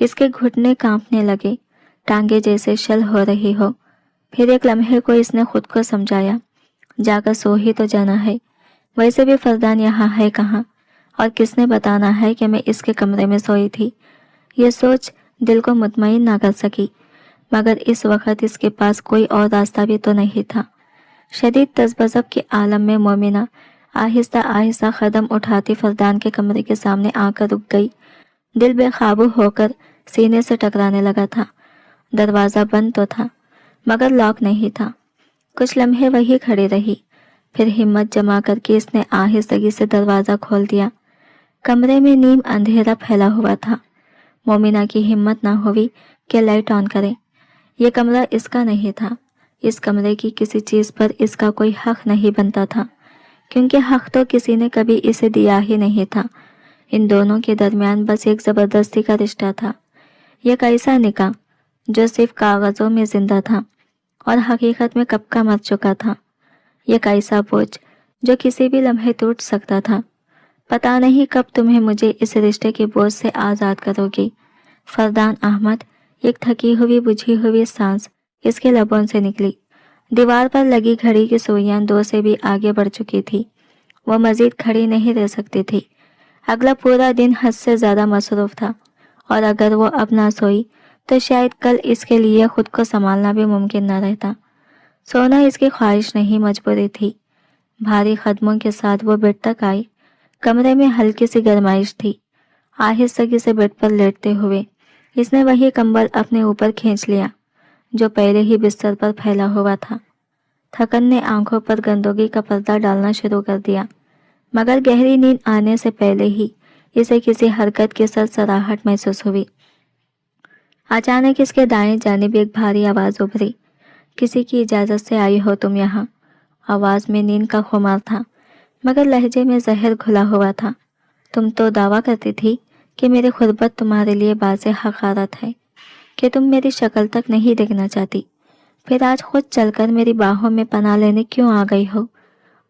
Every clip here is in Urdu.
اس کے گھٹنے کانپنے لگے، ٹانگیں جیسے شل ہو رہی ہو۔ پھر ایک لمحے کو اس نے خود کو سمجھایا، جا کر سو ہی تو جانا ہے، ویسے بھی فردان یہاں ہے کہاں، اور کس نے بتانا ہے کہ میں اس کے کمرے میں سوئی تھی۔ یہ سوچ دل کو مطمئن نہ کر سکی، مگر اس وقت اس کے پاس کوئی اور راستہ بھی تو نہیں تھا۔ شدید تذبذب کے عالم میں مومنہ آہستہ آہستہ قدم اٹھاتی فردان کے کمرے کے سامنے آ کر رک گئی۔ دل بے قابو ہو کر سینے سے ٹکرانے لگا تھا۔ دروازہ بند تو تھا، مگر لاک نہیں تھا۔ کچھ لمحے وہی کھڑی رہی، پھر ہمت جما کر کے اس نے آہستگی سے دروازہ کھول دیا۔ کمرے میں نیم اندھیرا پھیلا ہوا تھا۔ مومنہ کی ہمت نہ ہوئی کہ لائٹ آن کرے۔ یہ کمرہ اس کا نہیں تھا، اس کمرے کی کسی چیز پر اس کا کوئی حق نہیں بنتا تھا، کیونکہ حق تو کسی نے کبھی اسے دیا ہی نہیں تھا۔ ان دونوں کے درمیان بس ایک زبردستی کا رشتہ تھا، ایک ایسا نکاح جو صرف کاغذوں میں زندہ تھا اور حقیقت میں کب کا مر چکا تھا، ایک ایسا بوجھ جو کسی بھی لمحے ٹوٹ سکتا تھا۔ پتہ نہیں کب تمہیں مجھے اس رشتے کے بوجھ سے آزاد کرو گی، فردان احمد۔ ایک تھکی ہوئی بجھی ہوئی سانس اس کے لبوں سے نکلی۔ دیوار پر لگی گھڑی کی سوئیاں 2 سے بھی آگے بڑھ چکی تھی، وہ مزید کھڑی نہیں رہ سکتی تھی۔ اگلا پورا دن حد سے زیادہ مصروف تھا، اور اگر وہ اب نہ سوئی تو شاید کل اس کے لیے خود کو سنبھالنا بھی ممکن نہ رہتا۔ سونا اس کی خواہش نہیں، مجبوری تھی۔ بھاری قدموں کے ساتھ وہ بیڈ تک آئی۔ کمرے میں ہلکی سی گرمائش تھی۔ آہستگی سے بیڈ پر لیٹتے ہوئے اس نے وہی کمبل اپنے اوپر کھینچ لیا جو پہلے ہی بستر پر پھیلا ہوا تھا۔ تھکن نے آنکھوں پر گندگی کا پردہ ڈالنا شروع کر دیا، مگر گہری نیند آنے سے پہلے ہی اسے کسی حرکت کی سرسراہٹ محسوس ہوئی۔ اچانک اس کے دائیں جانب ایک بھاری آواز ابھری، کسی کی اجازت سے آئی ہو تم یہاں؟ آواز میں نیند کا خمار تھا، مگر لہجے میں زہر گھلا ہوا تھا۔ تم تو دعویٰ کرتی تھی کہ میری غربت تمہارے لیے باعث حقارت ہے، کہ تم میری شکل تک نہیں دیکھنا چاہتی، پھر آج خود چل کر میری باہوں میں پناہ لینے کیوں آ گئی ہو؟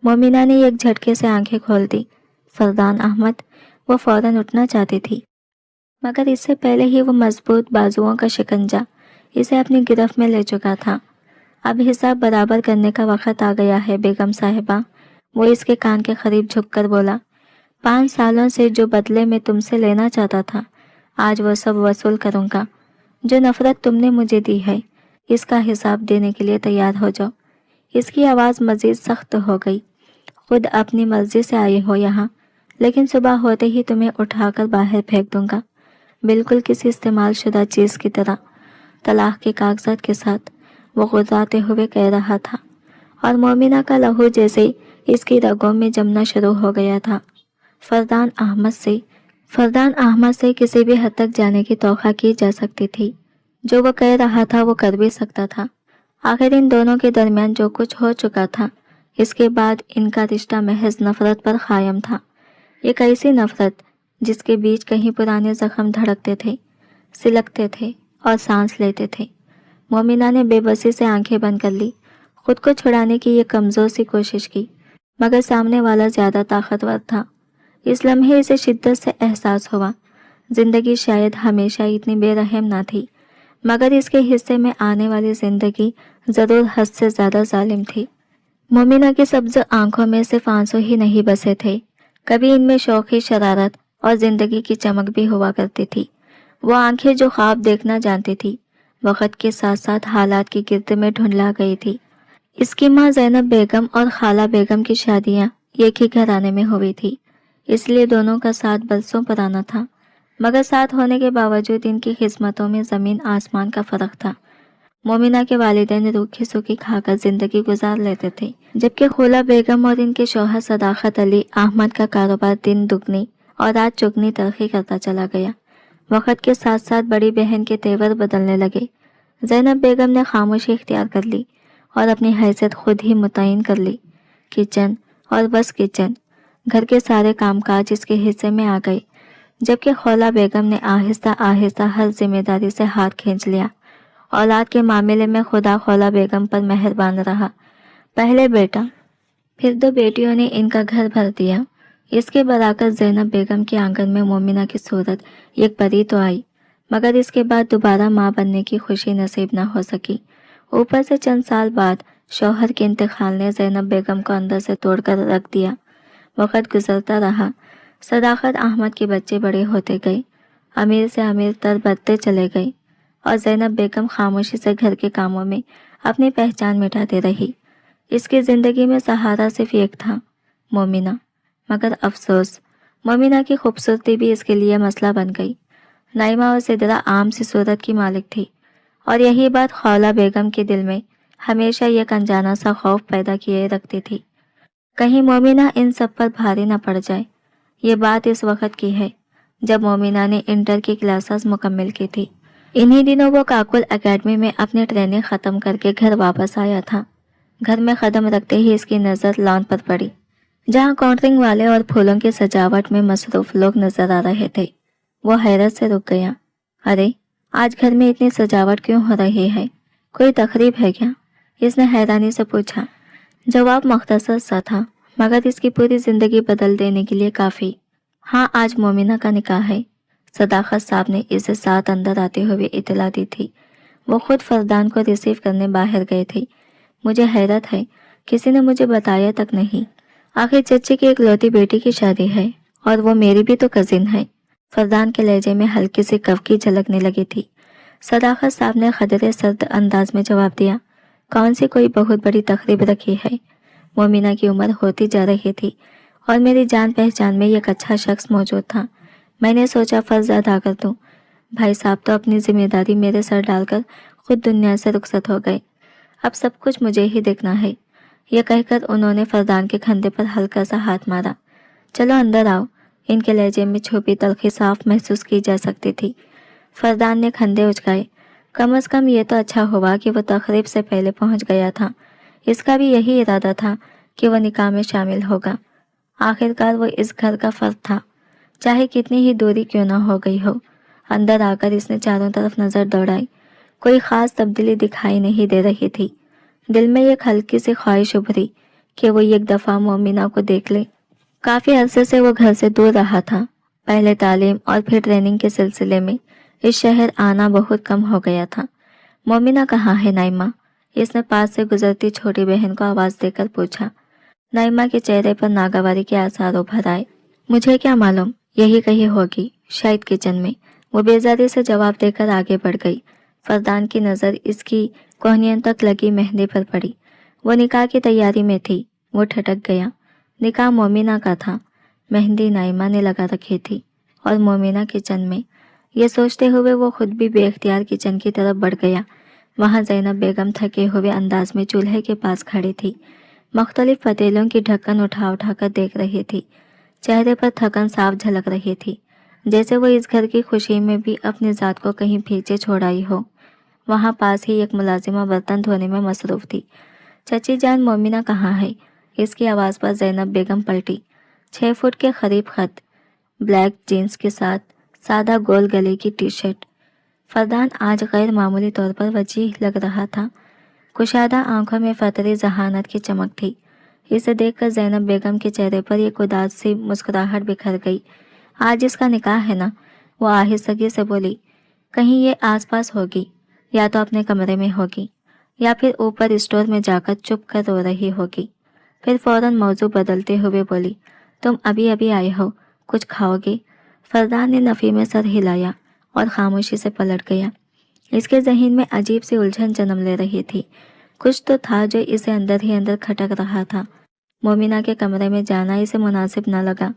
مومنہ نے ایک جھٹکے سے آنکھیں کھول دی۔ فردان احمد، وہ فوراً اٹھنا چاہتی تھی، مگر اس سے پہلے ہی وہ مضبوط بازوؤں کا شکنجہ اسے اپنی گرفت میں لے چکا تھا۔ اب حساب برابر کرنے کا وقت آ گیا ہے بیگم صاحبہ، وہ اس کے کان کے قریب جھک کر بولا۔ 5 سالوں سے جو بدلے میں تم سے لینا چاہتا تھا، آج وہ سب وصول کروں گا۔ جو نفرت تم نے مجھے دی ہے، اس کا حساب دینے کے لیے تیار ہو جاؤ۔ اس کی آواز مزید سخت ہو گئی۔ خود اپنی مرضی سے آئے ہو یہاں، لیکن صبح ہوتے ہی تمہیں اٹھا کر باہر پھینک دوں گا، بالکل کسی استعمال شدہ چیز کی طرح۔ طلاق کے کاغذات کے ساتھ وہ غراتے ہوئے کہہ رہا تھا، اور مومنہ کا لہو جیسے اس کی رگوں میں جمنا شروع ہو گیا تھا۔ فردان احمد سے کسی بھی حد تک جانے کی توقع کی جا سکتی تھی، جو وہ کہہ رہا تھا وہ کر بھی سکتا تھا۔ آخر ان دونوں کے درمیان جو کچھ ہو چکا تھا، اس کے بعد ان کا رشتہ محض نفرت پر قائم تھا، ایک ایسی نفرت جس کے بیچ کہیں پرانے زخم دھڑکتے تھے، سلکتے تھے اور سانس لیتے تھے۔ مومنہ نے بے بسی سے آنکھیں بند کر لی، خود کو چھڑانے کی یہ کمزور سی کوشش کی، مگر سامنے والا زیادہ طاقتور تھا۔ اس لمحے اسے شدت سے احساس ہوا، زندگی شاید ہمیشہ اتنی بے رحم نہ تھی، مگر اس کے حصے میں آنے والی زندگی ضرور حد سے زیادہ ظالم تھی۔ مومنہ کی سبز آنکھوں میں صرف آنسو ہی نہیں بسے تھے، کبھی ان میں شوخی، شرارت اور زندگی کی چمک بھی ہوا کرتی تھی۔ وہ آنکھیں جو خواب دیکھنا جانتی تھی، وقت کے ساتھ ساتھ حالات کی گرد میں ڈھنڈلا گئی تھی۔ اس کی ماں زینب بیگم اور خالہ بیگم کی شادیاں ایک ہی گھرانے میں ہوئی تھی، اس لیے دونوں کا ساتھ برسوں پرانا تھا، مگر ساتھ ہونے کے باوجود ان کی قسمتوں میں زمین آسمان کا فرق تھا۔ مومنہ کے والدین روکھی سوکھی کھا کر زندگی گزار لیتے تھے، جبکہ خولہ بیگم اور ان کے شوہر صداقت علی احمد کا کاروبار دن دگنی اور رات چگنی ترقی کرتا چلا گیا۔ وقت کے ساتھ ساتھ بڑی بہن کے تیور بدلنے لگے۔ زینب بیگم نے خاموشی اختیار کر لی اور اپنی حیثیت خود ہی متعین کر لی۔ کچن اور بس کچن، گھر کے سارے کام کاج اس کے حصے میں آ گئے، جبکہ خولہ بیگم نے آہستہ آہستہ ہر ذمہ داری سے ہاتھ کھینچ لیا۔ اولاد کے معاملے میں خدا خولہ بیگم پر مہربان رہا، پہلے بیٹا پھر 2 بیٹیوں نے ان کا گھر بھر دیا۔ اس کے برعکس زینب بیگم کے آنگن میں مومنہ کی صورت ایک پری تو آئی، مگر اس کے بعد دوبارہ ماں بننے کی خوشی نصیب نہ ہو سکی۔ اوپر سے چند سال بعد شوہر کے انتقال نے زینب بیگم کو اندر سے توڑ کر رکھ دیا۔ وقت گزرتا رہا، صداقت احمد کے بچے بڑے ہوتے گئے، امیر سے امیر تر بنتے چلے گئے، اور زینب بیگم خاموشی سے گھر کے کاموں میں اپنی پہچان مٹاتے رہی۔ اس کی زندگی میں سہارا صرف ایک تھا، مومنہ۔ مگر افسوس، مومنہ کی خوبصورتی بھی اس کے لیے مسئلہ بن گئی۔ نائمہ اور سدرہ عام سی صورت کی مالک تھی، اور یہی بات خولہ بیگم کے دل میں ہمیشہ ایک انجانا سا خوف پیدا کیے رکھتی تھی، کہیں مومنہ ان سب پر بھاری نہ پڑ جائے۔ یہ بات اس وقت کی ہے جب مومنہ نے انٹر کی کلاسز مکمل کی تھی۔ انہی دنوں وہ کاکل اکیڈمی میں اپنی ٹریننگ ختم کر کے گھر واپس آیا تھا۔ گھر میں قدم رکھتے ہی اس کی نظر لان پر پڑی، جہاں کاؤنٹرنگ والے اور پھولوں کی سجاوٹ میں مصروف لوگ نظر آ رہے تھے۔ وہ حیرت سے رک گیا۔ ارے، آج گھر میں اتنی سجاوٹ کیوں ہو رہی ہے؟ کوئی تقریب ہے کیا؟ اس نے حیرانی سے پوچھا۔ جواب مختصر سا تھا، مگر اس کی پوری زندگی بدل دینے کے لیے کافی۔ ہاں، آج مومنہ کا نکاح ہے۔ صداقت صاحب نے اسے ساتھ اندر آتے ہوئے اطلاع دی تھی۔ وہ خود فردان کو ریسیو کرنے باہر گئے تھے۔ مجھے حیرت ہے، کسی نے مجھے بتایا تک نہیں۔ آخر چچی کی اکلوتی بیٹی کی شادی ہے، اور وہ میری بھی تو کزن ہے۔ فردان کے لہجے میں ہلکی سی کفکی جھلکنے لگی تھی۔ صداقت صاحب نے قدرے سرد انداز میں جواب دیا، کون سی کوئی بہت بڑی تقریب رکھی ہے؟ مومنہ کی عمر ہوتی جا رہی تھی، اور میری جان پہچان میں ایک اچھا شخص موجود تھا۔ میں نے سوچا فرض ادا کر دوں۔ بھائی صاحب تو اپنی ذمہ داری میرے سر ڈال کر خود دنیا سے رخصت ہو گئے۔ اب سب کچھ مجھے ہی دیکھنا ہے۔ یہ کہہ کر انہوں نے فردان کے کندھے پر ہلکا سا ہاتھ مارا۔ چلو اندر آؤ۔ ان کے لہجے میں چھپی تلخی صاف محسوس کی جا سکتی تھی۔ فردان نے کندھے اچکائے۔ کم از کم یہ تو اچھا ہوا کہ وہ تقریب سے پہلے پہنچ گیا تھا۔ اس کا بھی یہی ارادہ تھا کہ وہ نکاح میں شامل ہوگا۔ آخرکار وہ اس گھر کا فرد تھا، چاہے کتنی ہی دوری کیوں نہ ہو گئی ہو۔ اندر آ کر اس نے چاروں طرف نظر دوڑائی۔ کوئی خاص تبدیلی دکھائی نہیں دے رہی تھی۔ دل میں ایک ہلکی سی خواہش ابھری کہ وہ ایک دفعہ مومنہ کو دیکھ لے۔ کافی عرصے سے وہ گھر سے دور رہا تھا۔ پہلے تعلیم اور پھر ٹریننگ کے سلسلے میں اس شہر آنا بہت کم ہو گیا تھا۔ مومنہ کہاں ہے نائمہ؟ اس نے پاس سے گزرتی چھوٹی بہن کو آواز دے کر پوچھا۔ نائمہ کے چہرے پر ناگواری کے آثار ابھر آئے۔ مجھے کیا معلوم، یہی کہیں ہوگی، شاید کچن میں۔ وہ بیزاری سے جواب دے کر آگے بڑھ گئی۔ فردان کی نظر اس کی کوہنیوں تک لگی مہندی پر پڑی۔ وہ نکاح کی تیاری میں تھی۔ وہ ٹھٹک گیا۔ نکاح مومنہ کا تھا، مہندی نائمہ نے لگا رکھی تھی، اور مومنہ کچن میں۔ یہ سوچتے ہوئے وہ خود بھی بے اختیار کچن کی طرف بڑھ گیا۔ وہاں زینب بیگم تھکے ہوئے انداز میں چولہے کے پاس کھڑی تھی، مختلف پتیلوں کی ڈھکن اٹھا اٹھا کر دیکھ رہی تھی۔ چہرے پر تھکن صاف جھلک رہی تھی، جیسے وہ اس گھر کی خوشی میں بھی اپنی ذات کو کہیں پیچھے چھوڑ آئی ہو۔ وہاں پاس ہی ایک ملازمہ برتن دھونے میں مصروف تھی۔ چچی جان، مومنہ کہاں ہے؟ اس کی آواز پر زینب بیگم پلٹی۔ 6 فٹ کے قریب قد، بلیک جینز کے ساتھ سادہ گول گلے کی ٹی شرٹ۔ فردان آج غیر معمولی طور پر وجیح لگ رہا تھا۔ کشادہ آنکھوں میں فطری ذہانت کی چمک تھی۔ اسے دیکھ کر زینب بیگم کے چہرے پر ایک اداس سی مسکراہٹ بکھر گئی۔ آج اس کا نکاح ہے نا؟ وہ آہستگی سے بولی۔ کہیں یہ آس پاس ہوگی، یا تو اپنے کمرے میں ہوگی، یا پھر اوپر اسٹور میں جا کر چپ کر رو رہی ہوگی۔ پھر فوراً موضوع بدلتے ہوئے بولی، تم ابھی ابھی آئے ہو، کچھ کھاؤ گے؟ فردان نے نفی میں سر ہلایا اور خاموشی سے پلٹ گیا۔ اس کے ذہن میں عجیب سی الجھن جنم لے رہی تھی۔ کچھ تو تھا جو اسے اندر ہی اندر کھٹک رہا تھا۔ مومنہ کے کمرے میں جانا اسے مناسب نہ لگا۔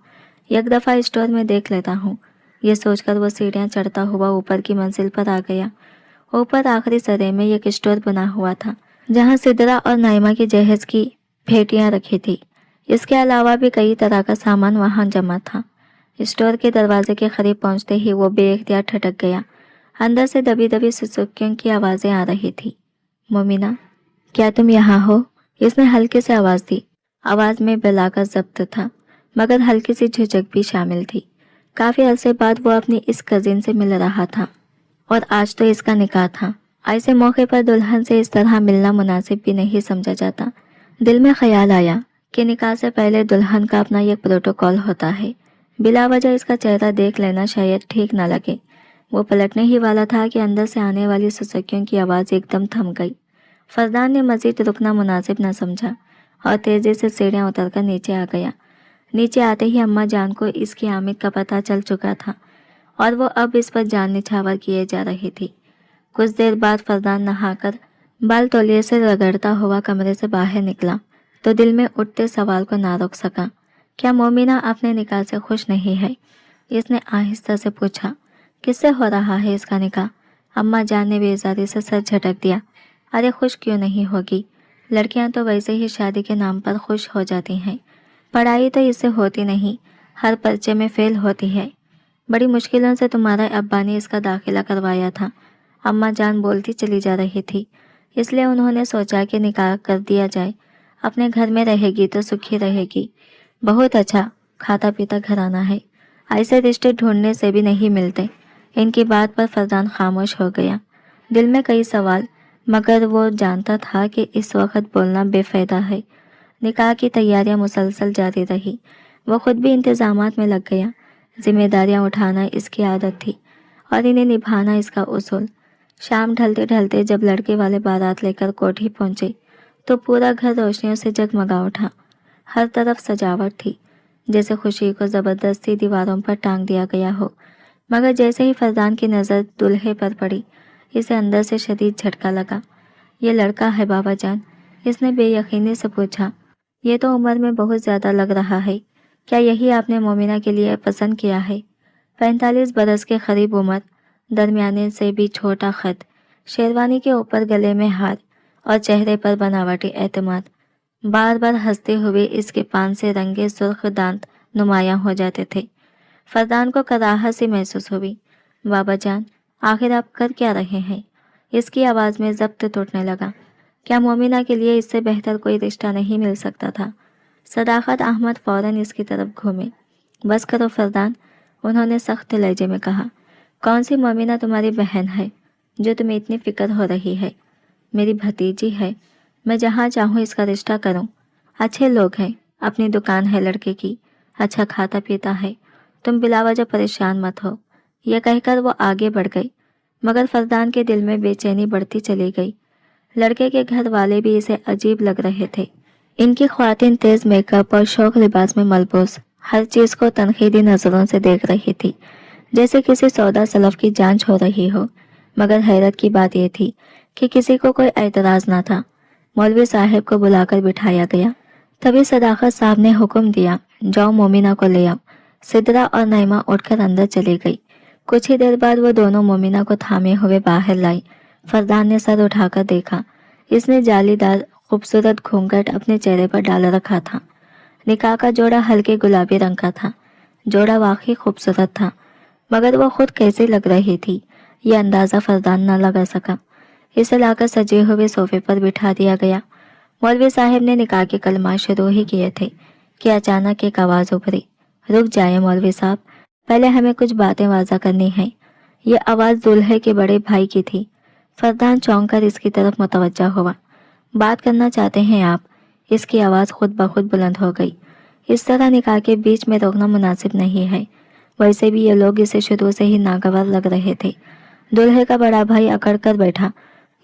یک دفعہ اسٹور میں دیکھ لیتا ہوں، یہ سوچ کر وہ سیڑھیاں چڑھتا ہوا اوپر کی منزل پر آ گیا۔ اوپر آخری سرے میں ایک اسٹور بنا ہوا تھا، جہاں سدرہ اور نائمہ کی جہیز کی بھیٹیاں رکھی تھی۔ اس کے علاوہ بھی کئی طرح کا سامان وہاں جمع تھا۔ اسٹور کے دروازے کے قریب پہنچتے ہی وہ بے اختیار ٹھٹک گیا۔ اندر سے دبی دبی سسکیوں کی آوازیں آ رہی تھی۔ مومنہ، کیا تم یہاں ہو؟ اس نے ہلکی سے آواز دی۔ آواز میں بلاغت ضبط تھا، مگر ہلکی سی جھجک بھی شامل تھی۔ کافی عرصے بعد وہ اپنی اس کزن سے مل رہا تھا، اور آج تو اس کا نکاح تھا۔ ایسے موقع پر دلہن سے اس طرح ملنا مناسب بھی نہیں سمجھا جاتا۔ دل میں خیال آیا کہ نکاح سے پہلے دلہن کا اپنا ایک پروٹوکول ہوتا ہے۔ بلا وجہ اس کا چہرہ دیکھ لینا شاید ٹھیک نہ لگے۔ وہ پلٹنے ہی والا تھا کہ اندر سے آنے والی سسکیوں کی آواز ایک دم تھم گئی۔ فردان نے مزید رکنا مناسب نہ سمجھا اور تیزی سے سیڑھیاں اتر کر نیچے آ گیا۔ نیچے آتے ہی اماں جان کو اس کی آمد کا پتہ چل چکا تھا اور وہ اب اس پر جان نچھاور کیے جا رہی تھی۔ کچھ دیر بعد فردان نہا کر بال تولیے سے رگڑتا ہوا کمرے سے باہر نکلا تو دل میں اٹھتے سوال کو نہ روک سکا۔ کیا مومنہ اپنے نکاح سے خوش نہیں ہے؟ اس نے آہستہ سے پوچھا۔ کس سے ہو رہا ہے اس کا نکاح؟ اماں جان نے بیزاری سے سر جھٹک دیا۔ ارے خوش کیوں نہیں ہوگی؟ لڑکیاں تو ویسے ہی شادی کے نام پر خوش ہو جاتی ہیں۔ پڑھائی تو اس سے ہوتی نہیں، ہر پرچے میں فیل ہوتی ہے۔ بڑی مشکلوں سے تمہارا ابا نے اس کا داخلہ کروایا تھا۔ اماں جان بولتی چلی جا رہی تھی۔ اس لیے انہوں نے سوچا کہ نکاح کر دیا جائے، اپنے گھر میں رہے گی تو سکھی رہے گی۔ بہت اچھا کھاتا پیتا گھرانہ ہے، ایسے رشتے ڈھونڈنے سے بھی نہیں ملتے۔ ان کی بات پر فردان خاموش ہو گیا، دل میں کئی سوال، مگر وہ جانتا تھا کہ اس وقت بولنا بے فائدہ ہے۔ نکاح کی تیاریاں مسلسل جاری رہی، وہ خود بھی انتظامات میں لگ گیا۔ ذمہ داریاں اٹھانا اس کی عادت تھی اور انہیں نبھانا اس کا اصول۔ شام ڈھلتے ڈھلتے جب لڑکے والے بارات لے کر کوٹھی پہنچے تو پورا گھر روشنیوں سے جگمگا اٹھا۔ ہر طرف سجاوٹ تھی، جیسے خوشی کو زبردستی دیواروں پر ٹانگ دیا گیا ہو۔ مگر جیسے ہی فردان کی نظر دولہے پر پڑی، اسے اندر سے شدید جھٹکا لگا۔ یہ لڑکا ہے بابا جان؟ اس نے بے یقینی سے پوچھا۔ یہ تو عمر میں بہت زیادہ لگ رہا ہے، کیا یہی آپ نے مومنہ کے لیے پسند کیا ہے؟ 45 برس کے قریب عمر، درمیانے سے بھی چھوٹا قد، شیروانی کے اوپر گلے میں ہار اور چہرے پر بناوٹی اعتماد۔ بار بار ہنستے ہوئے اس کے پان سے رنگے سرخ دانت نمایاں ہو جاتے تھے۔ فردان کو کراہت سی محسوس ہوئی۔ بابا جان، آخر آپ کر کیا رہے ہیں؟ اس کی آواز میں ضبط ٹوٹنے لگا۔ کیا مومنہ کے لیے اس سے بہتر کوئی رشتہ نہیں مل سکتا تھا؟ صداقت احمد فوراً اس کی طرف گھومے۔ بس کرو فردان، انہوں نے سخت لہجے میں کہا۔ کون سی مومنہ تمہاری بہن ہے جو تمہیں اتنی فکر ہو رہی ہے؟ میری بھتیجی ہے، میں جہاں چاہوں اس کا رشتہ کروں۔ اچھے لوگ ہیں، اپنی دکان ہے لڑکے کی، اچھا کھاتا پیتا ہے، تم بلا وجہ پریشان مت ہو۔ یہ کہہ کر وہ آگے بڑھ گئی، مگر فردان کے دل میں بے چینی بڑھتی چلی گئی۔ لڑکے کے گھر والے بھی اسے عجیب لگ رہے تھے۔ ان کی خواتین تیز میک اپ اور شوق لباس میں ملبوس ہر چیز کو تنقیدی نظروں سے دیکھ رہی تھی، جیسے کسی سودا سلف کی جانچ ہو رہی ہو۔ مگر حیرت کی بات یہ تھی کہ کسی کو کوئی اعتراض نہ تھا۔ مولوی صاحب کو بلا کر بٹھایا گیا۔ تبھی صداقت صاحب نے حکم دیا، جاؤ مومنہ کو لے آؤ۔ سدرا اور نعیمہ اٹھ کر اندر چلی گئی۔ کچھ ہی دیر بعد وہ دونوں مومنہ کو تھامے ہوئے باہر لائی۔ فردان نے سر اٹھا کر دیکھا، اس نے جالی دار خوبصورت گھونگھٹ اپنے چہرے پر ڈال رکھا تھا۔ نکاح کا جوڑا ہلکے گلابی رنگ کا تھا۔ جوڑا واقعی خوبصورت تھا، مگر وہ خود کیسے لگ رہی تھی یہ اندازہ فردان نہ لگا سکا۔ اسے لا کر سجے ہوئے صوفے پر بٹھا دیا گیا۔ مولوی صاحب نے نکاح کے کلمات شروع ہی کیے تھے کہ اچانک ایک آواز ابھری۔ رک جائیں مولوی صاحب، پہلے ہمیں کچھ باتیں واضح کرنی ہیں۔ یہ آواز دولہے کے بڑے بھائی کی تھی۔ فردان چونک کر اس کی طرف متوجہ ہوا۔ بات کرنا چاہتے ہیں آپ؟ اس کی آواز خود بخود بلند ہو گئی۔ اس طرح نکاح کے بیچ میں روکنا مناسب نہیں ہے۔ ویسے بھی یہ لوگ اسے شروع سے ہی ناگوار لگ رہے تھے۔ دولہے کا بڑا بھائی اکڑ کر بیٹھا،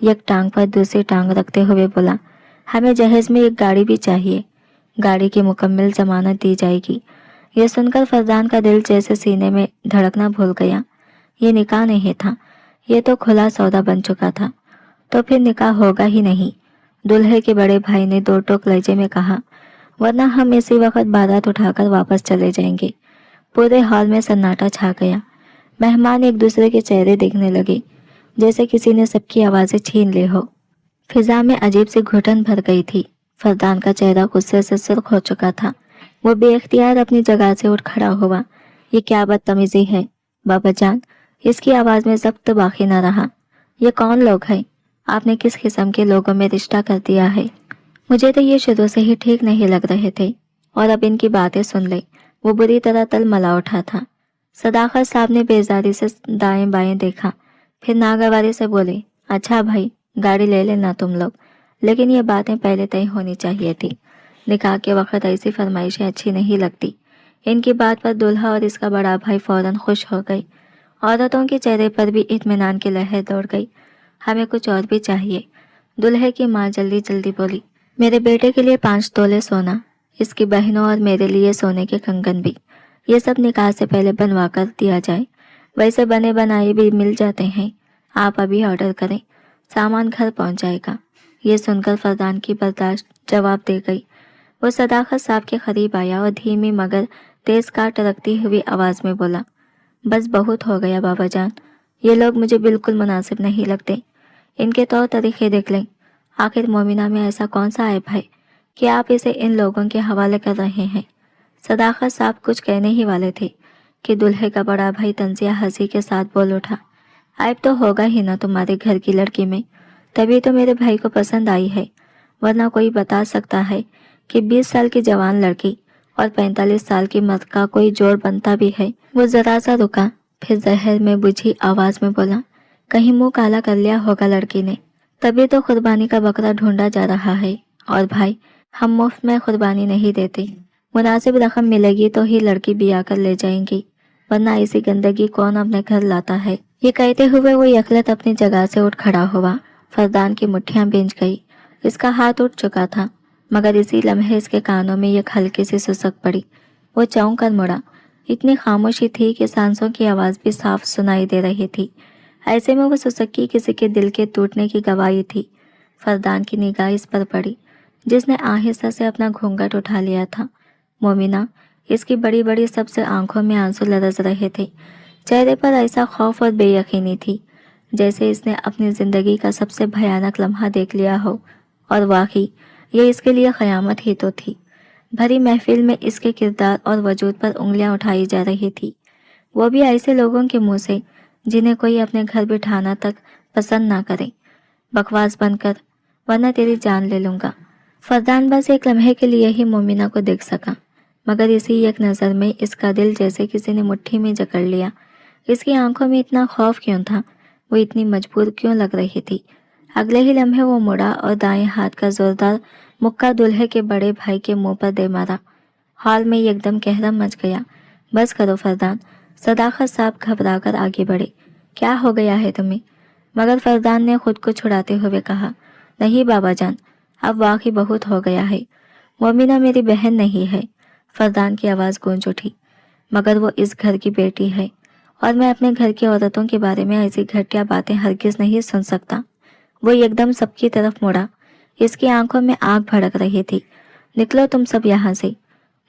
ایک ٹانگ پر دوسری ٹانگ رکھتے ہوئے بولا، ہمیں جہیز میں ایک گاڑی بھی چاہیے، گاڑی کی مکمل ضمانت دی جائے گی۔ یہ سن کر فردان کا دل جیسے سینے میں دھڑکنا بھول گیا۔ یہ نکاح نہیں تھا، یہ تو کھلا سودا بن چکا تھا۔ تو پھر نکاح ہوگا ہی نہیں، دولہے کے بڑے بھائی نے دو ٹوک لہجے میں کہا، ورنہ ہم اسی وقت بارات اٹھا کر واپس چلے جائیں گے۔ پورے ہال میں سناٹا چھا گیا۔ مہمان ایک دوسرے کے چہرے دیکھنے لگے، جیسے کسی نے سب کی آوازیں چھین لی ہو۔ فضا میں عجیب سی گھٹن بھر گئی تھی۔ فردان کا چہرہ غصے سے سرخ ہو چکا تھا۔ وہ بے اختیار اپنی جگہ سے اٹھ کھڑا ہوا۔ یہ کیا بدتمیزی ہے بابا جان؟ اس کی آواز میں ضبط باقی نہ رہا۔ یہ کون لوگ ہیں؟ آپ نے کس قسم کے لوگوں میں رشتہ کر دیا ہے؟ مجھے تو یہ شروع سے ہی ٹھیک نہیں لگ رہے تھے، اور اب ان کی باتیں سن لے۔ وہ بری طرح تل ملا اٹھا تھا۔ صداقت صاحب نے بیزاری سے دائیں بائیں دیکھا، پھر ناگواری سے بولے، اچھا بھائی، گاڑی لے لینا تم لوگ، لیکن یہ باتیں پہلے طے ہونی چاہیے تھی۔ نکاح کے وقت ایسی فرمائشیں اچھی نہیں لگتی۔ ان کی بات پر دولہا اور اس کا بڑا بھائی فوراً خوش ہو گئے عورتوں کے چہرے پر بھی اطمینان کی لہر دوڑ گئی۔ ہمیں کچھ اور بھی چاہیے، دلہے کی ماں جلدی جلدی بولی۔ میرے بیٹے کے لیے 5 تولے سونا، اس کی بہنوں اور میرے لیے سونے کے کنگن بھی، یہ سب نکاح سے پہلے بنوا کر دیا جائے، ویسے بنے بنائے بھی مل جاتے ہیں، آپ ابھی آرڈر کریں، سامان گھر پہنچ جائے گا۔ یہ سن کر فردان کی برداشت جواب دے گئی۔ وہ صداقت صاحب کے قریب آیا اور دھیمی مگر تیز کاٹ رکھتی ہوئی آواز میں بولا، بس بہت ہو گیا بابا جان، یہ لوگ مجھے بالکل مناسب نہیں لگتے، ان کے طور طریقے دیکھ لیں، آخر مومنہ میں ایسا کون سا عیب ہے کہ آپ اسے ان لوگوں کے حوالے کر رہے ہیں۔ صداقت صاحب کچھ کہنے ہی والے تھے کہ دلہے کا بڑا بھائی تنزیہ ہنسی کے ساتھ بول اٹھا، عیب تو ہوگا ہی نا تمہارے گھر کی لڑکی میں، تبھی تو میرے بھائی کو پسند آئی ہے، ورنہ کوئی بتا سکتا ہے کہ 20 سال کی جوان لڑکی اور 45 سال کی مرد کا کوئی جوڑ بنتا بھی ہے۔ وہ ذرا سا رکا، پھر زہر میں بجھی آواز میں بولا، کہیں منہ کالا کر لیا ہوگا لڑکی نے، تبھی تو قربانی کا بکرا ڈھونڈا جا رہا ہے، اور بھائی ہم مفت میں قربانی نہیں دیتے، مناسب رقم ملے گی تو ہی لڑکی بیاہ کر لے جائیں گی، ورنہ ایسی گندگی کون اپنے گھر لاتا ہے۔ یہ کہتے ہوئے وہ یکلت اپنی جگہ سے اٹھ کھڑا ہوا۔ فردان کی مٹھیاں بھیج گئی، اس کا ہاتھ اٹھ چکا تھا، مگر اسی لمحے اس کے کانوں میں ایک ہلکی سی سسک پڑی۔ وہ چونک کر مڑا، اتنی خاموشی تھی کہ سانسوں کی آواز بھی صاف سنائی دے رہی تھی، ایسے میں وہ سسکی کسی کے دل کے ٹوٹنے کی گواہی تھی۔ فردان کی نگاہ اس پر پڑی جس نے آہستہ سے اپنا گھونگھٹ اٹھا لیا تھا۔ مومنہ، اس کی بڑی بڑی سب سے آنکھوں میں آنسو لرز رہے تھے، چہرے پر ایسا خوف اور بے یقینی تھی جیسے اس نے اپنی زندگی کا سب سے بھیانک لمحہ دیکھ لیا ہو، اور واقعی یہ اس کے لیے قیامت ہی تو تھی۔ بھری محفل میں اس کے کردار اور وجود پر انگلیاں اٹھائی جا رہی تھی، وہ بھی ایسے لوگوں کے منہ سے جنہیں کوئی اپنے گھر بٹھانا تک پسند نہ کرے۔ بکواس بند کر ورنہ تیری جان لے لوں گا۔ فردان بس ایک لمحے کے لیے ہی مومنہ کو دیکھ سکا، مگر اسی ایک نظر میں اس کا دل جیسے کسی نے مٹھی میں جکڑ لیا۔ اس کی آنکھوں میں اتنا خوف کیوں تھا، وہ اتنی مجبور کیوں لگ رہی تھی؟ اگلے ہی لمحے وہ مڑا اور دائیں ہاتھ کا زوردار مکہ دلہے کے بڑے بھائی کے منہ پر دے مارا۔ ہال میں ایک دم کہرم مچ گیا۔ بس کرو فردان، صداقت صاحب گھبرا کر آگے بڑھے، کیا ہو گیا ہے تمہیں؟ مگر فردان نے خود کو چھڑاتے ہوئے کہا، نہیں بابا جان، اب واقعی بہت ہو گیا ہے، مومنہ میری بہن نہیں ہے۔ فردان کی آواز گونج اٹھی، مگر وہ اس گھر کی بیٹی ہے، اور میں اپنے گھر کی عورتوں کے بارے میں ایسی گھٹیا باتیں ہرگز نہیں سن سکتا۔ وہ ایک دم سب کی طرف مڑا، اس کی آنکھوں میں آگ بھڑک رہی تھی، نکلو تم سب یہاں سے،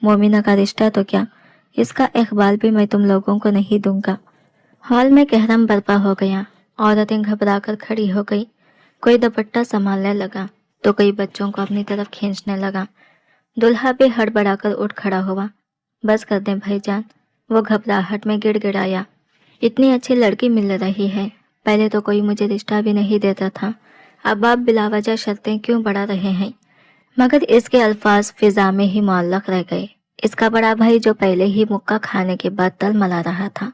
مومنہ کا رشتہ تو کیا، اس کا اقبال بھی میں تم لوگوں کو نہیں دوں گا۔ ہال میں کہرم برپا ہو گیا، عورتیں گھبرا کر کھڑی ہو گئی، کوئی دوپٹہ سنبھالنے لگا تو کوئی بچوں کو اپنی طرف کھینچنے لگا۔ دلہا بھی ہڑبڑا کر اٹھ کھڑا ہوا، بس کر دیں بھائی جان، وہ گھبراہٹ میں گڑ گڑایا، اتنی اچھی لڑکی مل رہی ہے، پہلے تو کوئی مجھے رشتہ بھی نہیں دیتا تھا، اب آپ بلا وجہ شرطیں کیوں بڑھا رہے ہیں؟ مگر اس کے الفاظ فضا میں ہی معلق رہ گئے۔ اس کا بڑا بھائی جو پہلے ہی مکہ کھانے کے بعد تل ملا رہا تھا،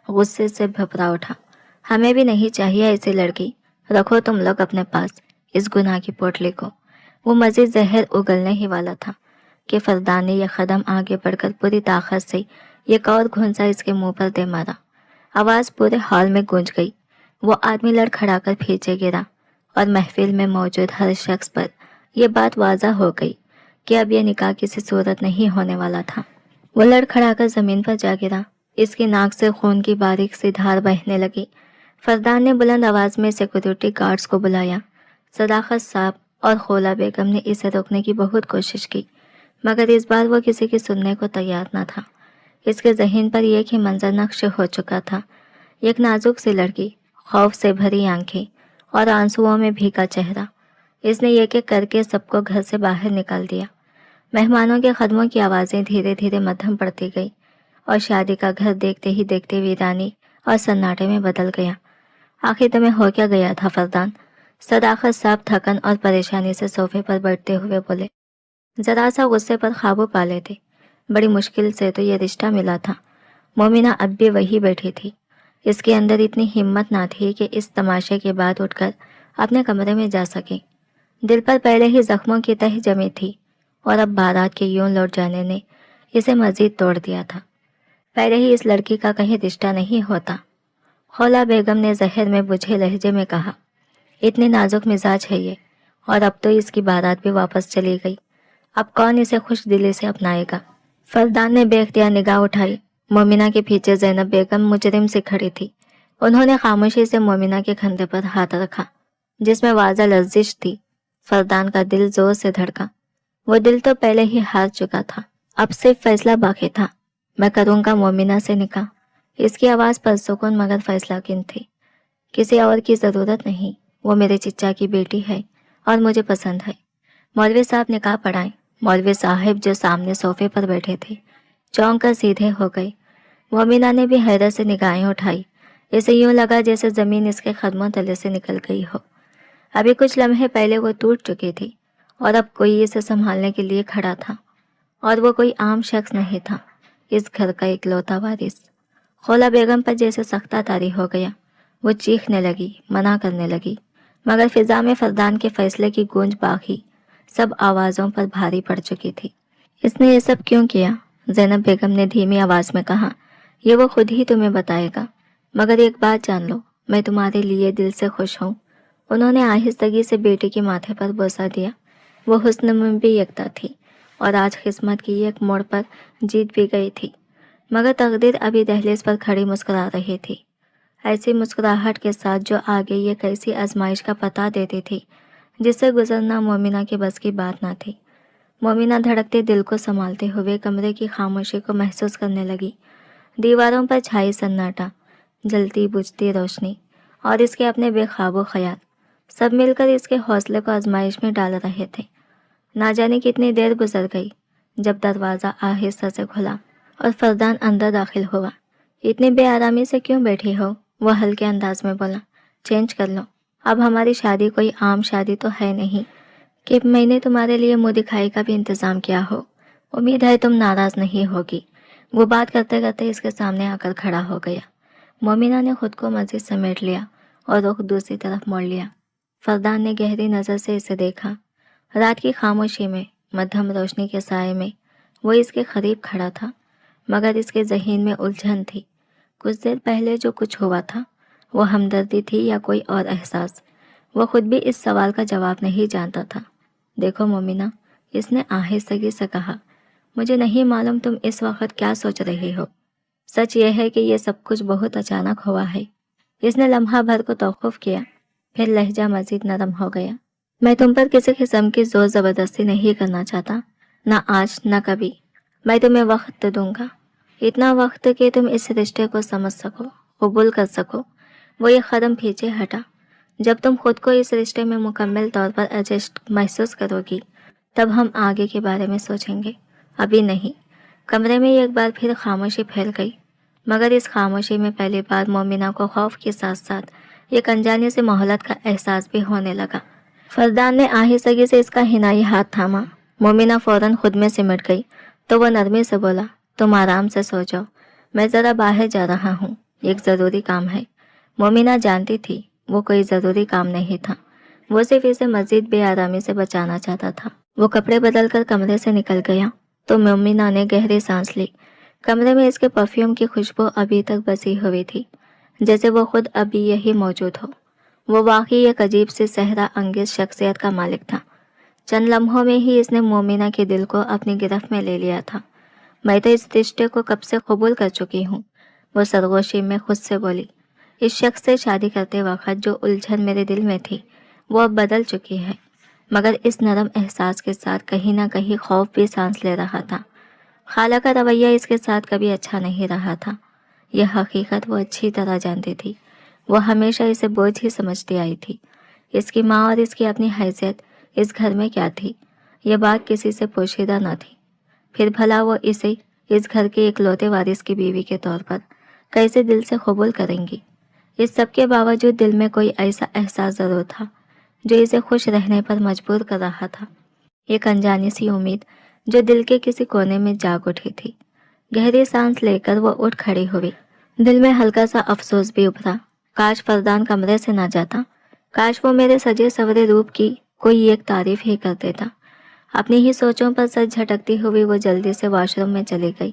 غصے سے بھپرا اٹھا، ہمیں بھی نہیں چاہیے ایسی لڑکی، رکھو تم لوگ اپنے پاس اس گناہ کی پوٹلی کو۔ وہ مزید زہر اگلنے ہی والا تھا کہ فردان نے یہ قدم آگے بڑھ کر پوری طاقت سے ایک اور گھونسا اس کے منہ پر دے مارا۔ آواز پورے ہال میں گونج گئی، وہ آدمی لڑ کھڑا کر پیچھے گرا، اور محفل میں موجود ہر شخص پر یہ بات واضح ہو گئی کہ اب یہ نکاح کسی صورت نہیں ہونے والا تھا۔ وہ لڑ کھڑا کر زمین پر جا گرا، اس کی ناک سے خون کی باریک سی دھار بہنے لگی۔ فردان نے بلند آواز میں سیکورٹی گارڈز کو بلایا۔ صداقت صاحب اور خولا بیگم نے اسے روکنے کی بہت کوشش کی، مگر اس بار وہ کسی کی سننے کو تیار نہ تھا۔ اس کے ذہن پر ایک ہی منظر نقش ہو چکا تھا، ایک نازک سی لڑکی، خوف سے بھری آنکھیں اور آنسوؤں میں بھیگا چہرہ۔ اس نے ایک ایک کر کے سب کو گھر سے باہر نکال دیا۔ مہمانوں کے قدموں کی آوازیں دھیرے دھیرے مدھم پڑتی گئی، اور شادی کا گھر دیکھتے ہی دیکھتے ویرانی اور سناٹے میں بدل گیا۔ آخر تمہیں ہو کیا گیا تھا فردان؟ صداقت صاحب تھکن اور پریشانی سے صوفے پر بیٹھتے ہوئے بولے، ذرا سا غصے پر قابو پا لیتے، بڑی مشکل سے تو یہ رشتہ ملا تھا۔ مومنہ اب بھی وہی بیٹھی تھی، اس کے اندر اتنی ہمت نہ تھی کہ اس تماشے کے بعد اٹھ کر اپنے کمرے میں جا سکے۔ دل پر پہلے ہی زخموں کی تہ جمی تھی، اور اب بارات کے یوں لوٹ جانے نے اسے مزید توڑ دیا تھا۔ پہلے ہی اس لڑکی کا کہیں رشتہ نہیں ہوتا، خولا بیگم نے زہر میں بجھے لہجے میں کہا، اتنی نازک مزاج ہے یہ، اور اب تو اس کی بارات بھی واپس چلی گئی، اب کون اسے خوش دلی سے اپنائے گا؟ فردان نے بے اختیار نگاہ اٹھائی۔ مومنہ کے پیچھے زینب بیگم مجرم سے کھڑی تھی۔ انہوں نے خاموشی سے مومنہ کے کندھے پر ہاتھ رکھا جس میں واضح لرزش تھی۔ فردان کا دل زور سے دھڑکا۔ وہ دل تو پہلے ہی ہار چکا تھا، اب صرف فیصلہ باقی تھا۔ میں کروں گا مومنہ سے نکاح۔ اس کی آواز پرسکون مگر فیصلہ کن تھی۔ کسی اور کی ضرورت نہیں، وہ میرے چچا کی بیٹی ہے اور مجھے پسند ہے۔ مولوی صاحب نکاح پڑھائیں۔ مولوی صاحب جو سامنے صوفے پر بیٹھے تھے چونک کر سیدھے ہو گئے۔ مومنہ نے بھی حیرت سے نگاہیں اٹھائی۔ اسے یوں لگا جیسے زمین اس کے قدموں تلے سے نکل گئی ہو۔ ابھی کچھ لمحے پہلے وہ ٹوٹ چکی تھی اور اب کوئی اسے سنبھالنے کے لیے کھڑا تھا، اور وہ کوئی عام شخص نہیں تھا، اس گھر کا اکلوتا وارث۔ خولا بیگم پر جیسے سختہ طاری ہو گیا۔ وہ چیخنے لگی، منع کرنے لگی، مگر فضا میں فردان کے فیصلے کی گونج باقی سب آوازوں پر بھاری پڑ چکی تھی۔ اس نے یہ سب کیوں کیا؟ زینب بیگم نے دھیمی آواز میں کہا، یہ وہ خود ہی تمہیں بتائے گا، مگر ایک بات جان لو، میں تمہارے لیے دل سے خوش ہوں۔ انہوں نے آہستگی سے بیٹی کے ماتھے پر بوسہ دیا۔ وہ حسن میں بھی یکتا تھی اور آج قسمت کی ایک موڑ پر جیت بھی گئی تھی، مگر تقدیر ابھی دہلیز پر کھڑی مسکرا رہی تھی، ایسی مسکراہٹ کے ساتھ جو آگے یہ ایسی آزمائش کا پتہ دیتی تھی جس سے گزرنا مومنہ کے بس کی بات نہ تھی۔ مومنہ دھڑکتے دل کو سنبھالتے ہوئے کمرے کی خاموشی کو محسوس کرنے لگی۔ دیواروں پر چھائی سناٹا، جلتی بجھتی روشنی اور اس کے اپنے بے خواب و خیال، سب مل کر اس کے حوصلے کو آزمائش میں ڈال رہے تھے۔ نہ جانے کتنی دیر گزر گئی جب دروازہ آہستہ سے کھلا اور فردان اندر داخل ہوا۔ اتنی بے آرامی سے کیوں بیٹھی ہو؟ وہ ہلکے انداز میں بولا، چینج کر لو، اب ہماری شادی کوئی عام شادی تو ہے نہیں کہ میں نے تمہارے لیے منہ دکھائی کا بھی انتظام کیا ہو۔ امید ہے تم ناراض نہیں ہوگی۔ وہ بات کرتے کرتے اس کے سامنے آ کر کھڑا ہو گیا۔ مومنہ نے خود کو مزید سمیٹ لیا اور رخ دوسری طرف موڑ لیا۔ فردان نے گہری نظر سے اسے دیکھا۔ رات کی خاموشی میں، مدھم روشنی کے سائے میں وہ اس کے قریب کھڑا تھا، مگر اس کے ذہن میں الجھن تھی۔ کچھ دیر پہلے جو کچھ ہوا تھا وہ ہمدردی تھی یا کوئی اور احساس؟ وہ خود بھی اس سوال کا جواب نہیں جانتا تھا۔ دیکھو مومنہ، اس نے آہستگی سے کہا، مجھے نہیں معلوم تم اس وقت کیا سوچ رہی ہو۔ سچ یہ ہے کہ یہ سب کچھ بہت اچانک ہوا ہے۔ اس نے لمحہ بھر کو توقف کیا، پھر لہجہ مزید نرم ہو گیا۔ میں تم پر کسی قسم کی زور زبردستی نہیں کرنا چاہتا، نہ آج نہ کبھی۔ میں تمہیں وقت دوں گا، اتنا وقت کہ تم اس رشتے کو سمجھ سکو، قبول کر سکو۔ وہ یہ قدم پیچھے ہٹا۔ جب تم خود کو اس رشتے میں مکمل طور پر ایڈجسٹ محسوس کرو گی تب ہم آگے کے بارے میں سوچیں گے، ابھی نہیں۔ کمرے میں ایک بار پھر خاموشی پھیل گئی، مگر اس خاموشی میں پہلی بار مومنہ کو خوف کے ساتھ ساتھ ایک انجانے سے مہلت کا احساس بھی ہونے لگا۔ فردان نے آہستگی سے اس کا حنائی ہاتھ تھاما۔ مومنہ فوراً خود میں سمٹ گئی تو وہ نرمی سے بولا، تم آرام سے سو جاؤ، میں ذرا باہر جا رہا ہوں، ایک ضروری کام ہے۔ مومنہ جانتی تھی وہ کوئی ضروری کام نہیں تھا، وہ صرف اسے مزید بے آرامی سے بچانا چاہتا تھا۔ وہ کپڑے بدل کر کمرے سے نکل گیا تو مومنہ نے گہری سانس لی۔ کمرے میں اس کے پرفیوم کی خوشبو ابھی تک بسی ہوئی تھی، جیسے وہ خود ابھی یہی موجود ہو۔ وہ واقعی ایک عجیب سی صحرا انگیز شخصیت کا مالک تھا۔ چند لمحوں میں ہی اس نے مومنہ کے دل کو اپنی گرفت میں لے لیا تھا۔ میں تو اس رشتے کو کب سے قبول کر چکی ہوں، وہ سرگوشی میں خود سے بولی۔ اس شخص سے شادی کرتے وقت جو الجھن میرے دل میں تھی وہ اب بدل چکی ہے، مگر اس نرم احساس کے ساتھ کہیں نہ کہیں خوف بھی سانس لے رہا تھا۔ خالہ کا رویہ اس کے ساتھ کبھی اچھا نہیں رہا تھا، یہ حقیقت وہ اچھی طرح جانتی تھی۔ وہ ہمیشہ اسے بوجھ ہی سمجھتی آئی تھی۔ اس کی ماں اور اس کی اپنی حیثیت اس گھر میں کیا تھی، یہ بات کسی سے پوشیدہ نہ تھی۔ پھر بھلا وہ اسے اس گھر کے اکلوتے وارث کی بیوی کے طور پر کیسے دل سے قبول کریں گی؟ اس سب کے باوجود دل میں کوئی ایسا احساس ضرور تھا جو اسے خوش رہنے پر مجبور کر رہا تھا، ایک انجانی سی امید جو دل کے کسی کونے میں جاگ اٹھی تھی۔ گہری سانس لے کر وہ اٹھ کھڑی ہوئی۔ دل میں ہلکا سا افسوس بھی ابھرا، کاش فردان کمرے سے نہ جاتا، کاش وہ میرے سجے سورے روپ کی کوئی ایک تعریف ہی کر دیتا۔ اپنی ہی سوچوں پر سر جھٹکتی ہوئی وہ جلدی سے واش روم میں چلی گئی۔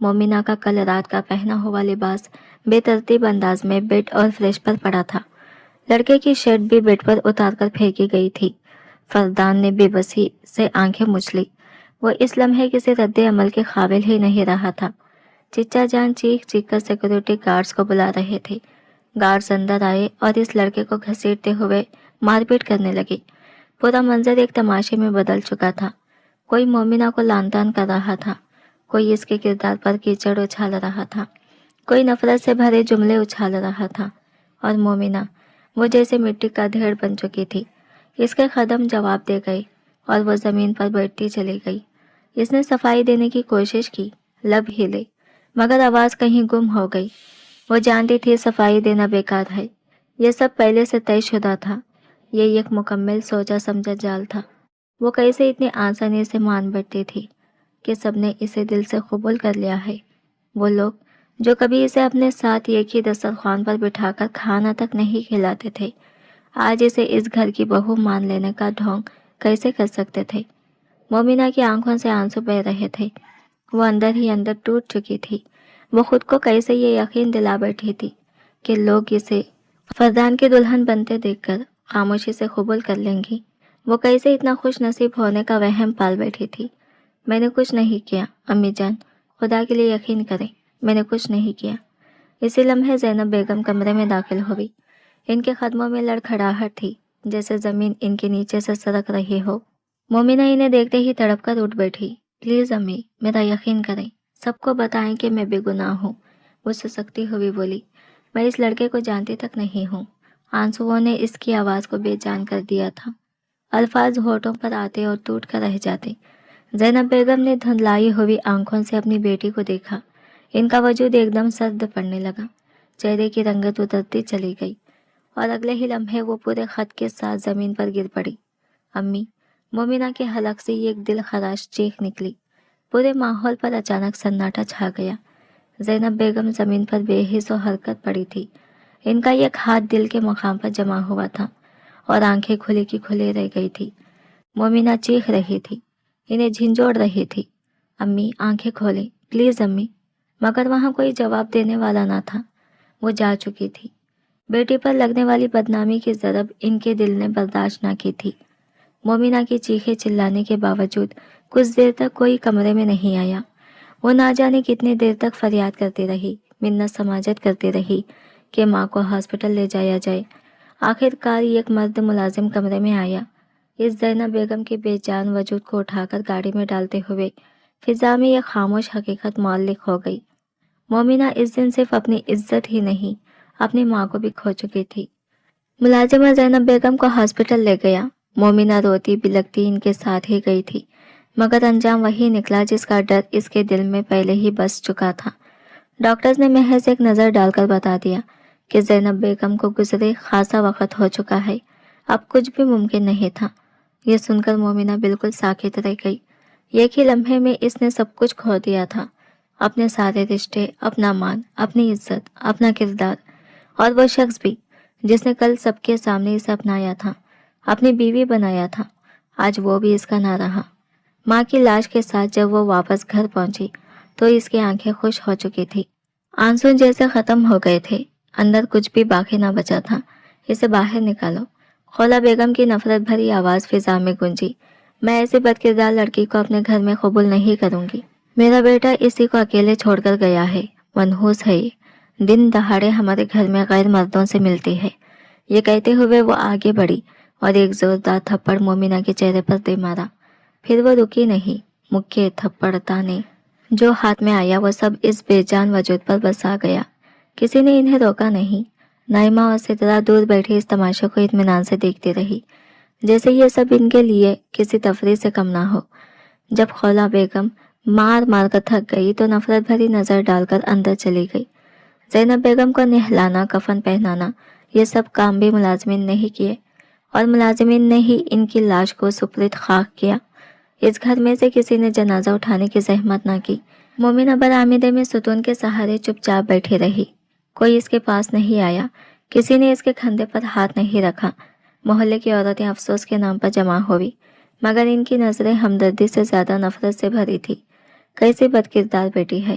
مومنہ کا کل رات کا پہنا ہوا لباس بے ترتیب انداز میں بیڈ اور فرش پر پڑا تھا۔ لڑکے کی شرٹ بھی بیڈ پر اتار کر پھینکی گئی تھی۔ فردان نے بے بسی سے آنکھیں مچلی۔ وہ اس لمحے کسی رد عمل کے قابل ہی نہیں رہا تھا۔ چچا جان چیخ چیخ کر سیکورٹی گارڈز کو بلا رہے تھے۔ گارڈز اندر آئے اور اس لڑکے کو گھسیٹتے ہوئے مار پیٹ کرنے لگے۔ پورا منظر ایک تماشے میں بدل چکا تھا۔ کوئی مومنہ کو لان تان کر رہا تھا، کوئی اس کے کردار پر کیچڑ اچھال رہا تھا، کوئی نفرت سے بھرے جملے اچھال رہا تھا، اور مومنہ وہ جیسے مٹی کا ڈھیر بن چکی تھی۔ اس کے قدم جواب دے گئے اور وہ زمین پر بیٹھتی چلی گئی۔ اس نے صفائی دینے کی کوشش کی، لب ہلے، مگر آواز کہیں گم ہو گئی۔ وہ جانتی تھی صفائی دینا بیکار ہے۔ یہ سب پہلے سے طے شدہ تھا۔ یہ ایک مکمل سوچا سمجھا جال تھا۔ وہ کیسے اتنی آسانی سے مان بیٹھتی تھی کہ سب نے اسے دل سے قبول کر لیا ہے۔ وہ لوگ جو کبھی اسے اپنے ساتھ ایک ہی دسترخوان پر بٹھا کر کھانا تک نہیں کھلاتے تھے، آج اسے اس گھر کی بہو مان لینے کا ڈھونگ کیسے کر سکتے تھے؟ مومنہ کی آنکھوں سے آنسو بہہ رہے تھے۔ وہ اندر ہی اندر ٹوٹ چکی تھی۔ وہ خود کو کیسے یہ یقین دلا بیٹھی تھی کہ لوگ اسے فردان کی دلہن بنتے دیکھ کر خاموشی سے قبول کر لیں گی۔ وہ کیسے اتنا خوش نصیب ہونے کا وہم پال بیٹھی تھی۔ میں نے کچھ نہیں کیا امی جان، خدا کے لیے یقین کریں، میں نے کچھ نہیں کیا۔ اسی لمحے زینب بیگم کمرے میں داخل ہوئی۔ ان کے قدموں میں لڑکھڑاہٹ تھی، جیسے زمین ان کے نیچے سے سرک رہی ہو۔ مومنہ انہیں دیکھتے ہی تڑپ کر اٹھ بیٹھی۔ پلیز امی، میرا یقین کریں، سب کو بتائیں کہ میں بے گناہ ہوں۔ وہ سسکتی ہوئی بولی، میں اس لڑکے کو جانتی تک نہیں ہوں۔ آنسوؤں نے اس کی آواز کو بے جان کر دیا تھا۔ الفاظ ہونٹوں پر آتے اور ٹوٹ کر رہ جاتے۔ زینب بیگم نے دھندلائی ہوئی آنکھوں سے اپنی بیٹی کو دیکھا۔ ان کا وجود ایک دم سرد پڑنے لگا، چہرے کی رنگت اترتی چلی گئی، اور اگلے ہی لمحے وہ پورے خط کے ساتھ زمین پر گر پڑی۔ امی، مومنہ کے حلق سے ایک دل خراش چیخ نکلی۔ پورے ماحول پر اچانک سناٹا چھا گیا۔ زینب بیگم زمین پر بے حس و حرکت پڑی تھی۔ ان کا ایک ہاتھ دل کے مقام پر جمع ہوا تھا اور آنکھیں کھلی کی کھلی رہ گئی تھی۔ مومنہ چیخ رہی تھی، انہیں جھنجھوڑ رہی تھی، امی آنکھیں کھولیں پلیز امی، مگر وہاں کوئی جواب دینے والا نہ تھا۔ وہ جا چکی تھی۔ بیٹی پر لگنے والی بدنامی کی ضرب ان کے دل نے برداشت نہ کی تھی۔ مومنہ کی چیخیں چلانے کے باوجود کچھ دیر تک کوئی کمرے میں نہیں آیا۔ وہ نہ جانے کتنی دیر تک فریاد کرتی رہی، منت سماجت کرتی رہی کہ ماں کو ہاسپٹل لے جایا جائے۔ آخر کار ایک مرد ملازم کمرے میں آیا۔ اس زینب بیگم کے بے جان وجود کو اٹھا کر گاڑی میں ڈالتے ہوئے فضا میں ایک خاموش حقیقت معلق ہو گئی۔ مومنہ اس دن صرف اپنی عزت ہی نہیں، اپنی ماں کو بھی کھو چکی تھی۔ ملازمہ زینب بیگم کو ہاسپٹل لے گیا۔ مومنہ روتی بلکتی ان کے ساتھ ہی گئی تھی، مگر انجام وہی نکلا جس کا ڈر اس کے دل میں پہلے ہی بس چکا تھا۔ ڈاکٹرز نے محض ایک نظر ڈال کر بتا دیا کہ زینب بیگم کو گزرے خاصا وقت ہو چکا ہے، اب کچھ بھی ممکن نہیں تھا۔ یہ سن کر مومنہ بالکل ساکت رہ گئی۔ ایک ہی لمحے میں اس نے سب کچھ کھو دیا تھا، اپنے سارے رشتے، اپنا مان، اپنی عزت، اپنا کردار، اور وہ شخص بھی جس نے کل سب کے سامنے اسے اپنایا تھا، اپنی بیوی بنایا تھا، آج وہ بھی اس کا نہ رہا۔ ماں کی لاش کے ساتھ جب وہ واپس گھر پہنچی تو اس کی آنکھیں خوش ہو چکی تھی، آنسو جیسے ختم ہو گئے تھے، اندر کچھ بھی باقی نہ بچا تھا۔ اسے باہر نکالو۔ خولا بیگم کی نفرت بھری آواز فضا میں گونجی، میں ایسی بد کردار لڑکی کو اپنے گھر میں قبول نہیں کروں گی۔ میرا بیٹا اسی کو اکیلے چھوڑ کر گیا ہے، منحوس ہے یہ، دن دہاڑے ہمارے گھر میں غیر مردوں سے ملتی ہے۔ یہ کہتے ہوئے وہ آگے بڑھی اور ایک زوردار تھپڑ مومنہ کے چہرے پر دے مارا۔ پھر وہ رکی نہیں، مکے، تھپڑ، تانے جو ہاتھ میں آیا وہ سب اس بے جان وجود پر بس آ گیا۔ کسی نے انہیں روکا نہیں۔ نائمہ اور سدرا دور بیٹھے اس تماشے کو اطمینان سے دیکھتی رہی، جیسے یہ سب ان کے لیے کسی تفریح سے کم نہ ہو۔ جب خولا بیگم مار مار کر تھک گئی تو نفرت بھری نظر ڈال کر اندر چلی گئی۔ زینب بیگم کو نہلانا، کفن پہنانا، یہ سب کام بھی ملازمین نے ہی کیے، اور ملازمین نے ہی ان کی لاش کو سپرد خاک کیا۔ اس گھر میں سے کسی نے جنازہ اٹھانے کی زحمت نہ کی۔ مومنہ برآمدے میں ستون کے سہارے چپ چاپ بیٹھی رہی۔ کوئی اس کے پاس نہیں آیا، کسی نے اس کے کندھے پر ہاتھ نہیں رکھا۔ محلے کی عورتیں افسوس کے نام پر جمع ہوئی، مگر ان کی نظریں ہمدردی سے زیادہ نفرت سے بھری تھی۔ کیسی بد کردار بیٹی ہے،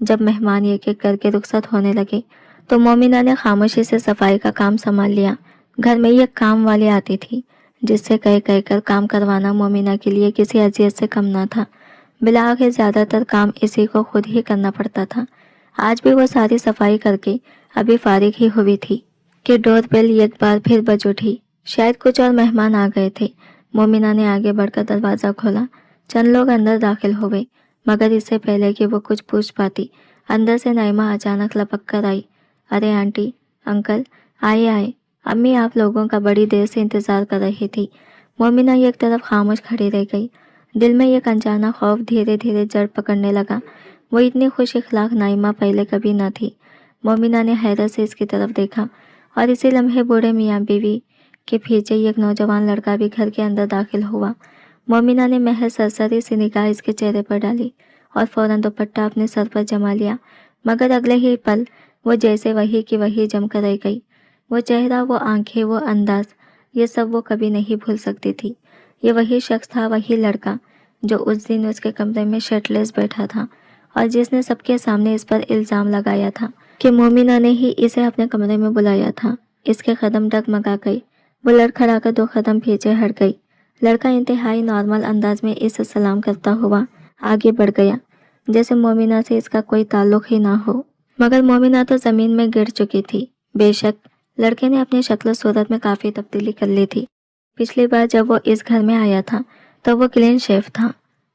جب مہمان ایک ایک کر کے رخصت ہونے لگے تو مومنہ نے خاموشی سے صفائی کا کام سنبھال لیا۔ گھر میں ایک کام والی آتی تھی جس سے کہہ کر کام کروانا مومنہ کے لیے کسی اذیت سے کم نہ تھا۔ بالآخر زیادہ تر کام اسی کو خود ہی کرنا پڑتا تھا۔ آج بھی وہ ساری صفائی کر کے ابھی فارغ ہی ہوئی تھی کہ ڈور بیل ایک بار پھر بج اٹھی۔ شاید کچھ اور مہمان آ گئے تھے۔ مومنہ نے آگے بڑھ کر دروازہ کھولا۔ چند لوگ اندر داخل ہوئے، مگر اس سے پہلے کہ وہ کچھ پوچھ پاتی اندر سے نائمہ اچانک لپک کر آئی۔ ارے آنٹی، انکل، آئے، امی آپ لوگوں کا بڑی دیر سے انتظار کر رہی تھی۔ مومنہ ایک طرف خاموش کھڑی رہ گئی۔ دل میں ایک انجانا خوف دھیرے دھیرے جڑ پکڑنے لگا۔ وہ اتنی خوش اخلاق نائمہ پہلے کبھی نہ تھی۔ مومنہ نے حیرت سے اس کی طرف دیکھا اور اسی لمحے بوڑھے میاں بیوی کے پیچھے ایک نوجوان لڑکا بھی گھر کے اندر داخل ہوا۔ مومنہ نے محض سرسری سی نگاہ اس کے چہرے پر ڈالی اور فوراً دوپٹہ اپنے سر پر جما لیا، مگر اگلے ہی پل وہ جیسے وہی کی وہی جم کر رہ گئی۔ وہ چہرہ، وہ آنکھیں، وہ انداز، یہ سب وہ کبھی نہیں بھول سکتی تھی۔ یہ وہی شخص تھا، وہی لڑکا جو اس دن اس کے کمرے میں شرٹ لیس بیٹھا تھا اور جس نے سب کے سامنے اس پر الزام لگایا تھا کہ مومنہ نے ہی اسے اپنے کمرے میں بلایا تھا۔ اس کے قدم ڈگمگا گئے۔ وہ لڑکھڑا کر 2 قدم پیچھے ہٹ گئی۔ لڑکا انتہائی نارمل انداز میں اسے سلام کرتا ہوا آگے بڑھ گیا، جیسے مومنہ سے اس کا کوئی تعلق ہی نہ ہو۔ مگر مومنہ تو زمین میں گر چکی تھی۔ بے شک لڑکے نے اپنی شکل و صورت میں کافی تبدیلی کر لی تھی۔ پچھلی بار جب وہ اس گھر میں آیا تھا تو وہ کلین شیف تھا،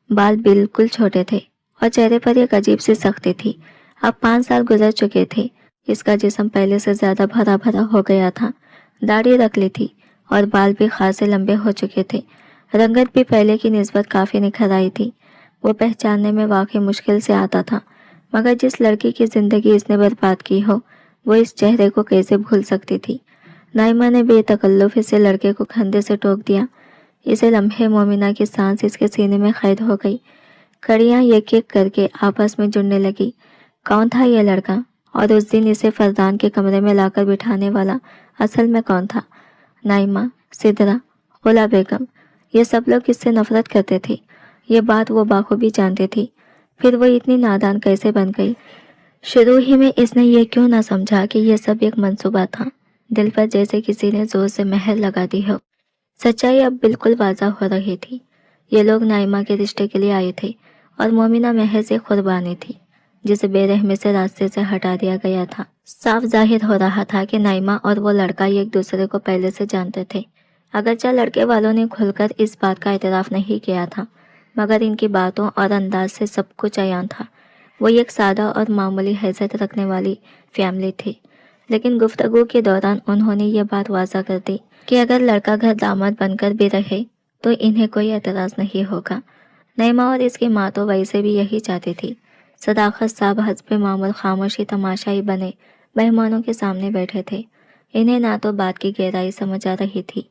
بال بالکل چھوٹے تھے اور چہرے پر ایک عجیب سی سختی تھی۔ اب 5 سال گزر چکے تھے۔ اس کا جسم پہلے سے زیادہ بھرا بھرا ہو گیا تھا، داڑھی رکھ لی تھی اور بال بھی خاصے لمبے ہو چکے تھے۔ رنگت بھی پہلے کی نسبت کافی نکھر آئی تھی۔ وہ پہچاننے میں واقعی مشکل سے آتا تھا، مگر جس لڑکی کی زندگی اس نے برباد کی ہو وہ اس چہرے کو کیسے بھول سکتی تھی؟ نائمہ نے بے تکلف اسے لڑکے کو کندھے سے ٹوک دیا۔ اسے لمحے مومنہ کی سانس اس کے سینے میں قید ہو گئی۔ کڑیاں ایک ایک کر کے آپس میں جڑنے لگی۔ کون تھا یہ لڑکا؟ اور اس دن اسے فردان کے کمرے میں لا کر بٹھانے والا اصل میں کون تھا؟ نائمہ، سدرا، خولا بیگم، یہ سب لوگ اس سے نفرت کرتے تھے۔ یہ بات وہ بخوبی جانتی تھی۔ پھر وہ اتنی نادان کیسے بن گئی؟ شروع ہی میں اس نے یہ کیوں نہ سمجھا کہ یہ سب ایک منصوبہ تھا؟ دل پر جیسے کسی نے زور سے مہر لگا دی ہو۔ سچائی اب بالکل واضح ہو رہی تھی۔ یہ لوگ نائمہ کے رشتے کے لیے آئے تھے اور مومنہ محض ایک قربانی تھی جسے بے رحمی سے راستے سے ہٹا دیا گیا تھا۔ صاف ظاہر ہو رہا تھا کہ نائمہ اور وہ لڑکا ایک دوسرے کو پہلے سے جانتے تھے۔ اگرچہ لڑکے والوں نے کھل کر اس بات کا اعتراف نہیں کیا تھا، مگر ان کی باتوں اور انداز سے سب کچھ عیاں تھا۔ وہ ایک سادہ اور معمولی حیثیت رکھنے والی فیملی تھی، لیکن گفتگو کے دوران انہوں نے یہ بات واضح کر دی کہ اگر لڑکا گھر داماد بن کر بھی رہے تو انہیں کوئی اعتراض نہیں ہوگا۔ نائمہ اور اس کی ماں تو ویسے بھی یہی چاہتی تھی۔ صداقت صاحب حسب معمول خاموشی تماشائی بنے مہمانوں کے سامنے بیٹھے تھے۔ انہیں نہ تو بات کی گہرائی سمجھ آ رہی تھی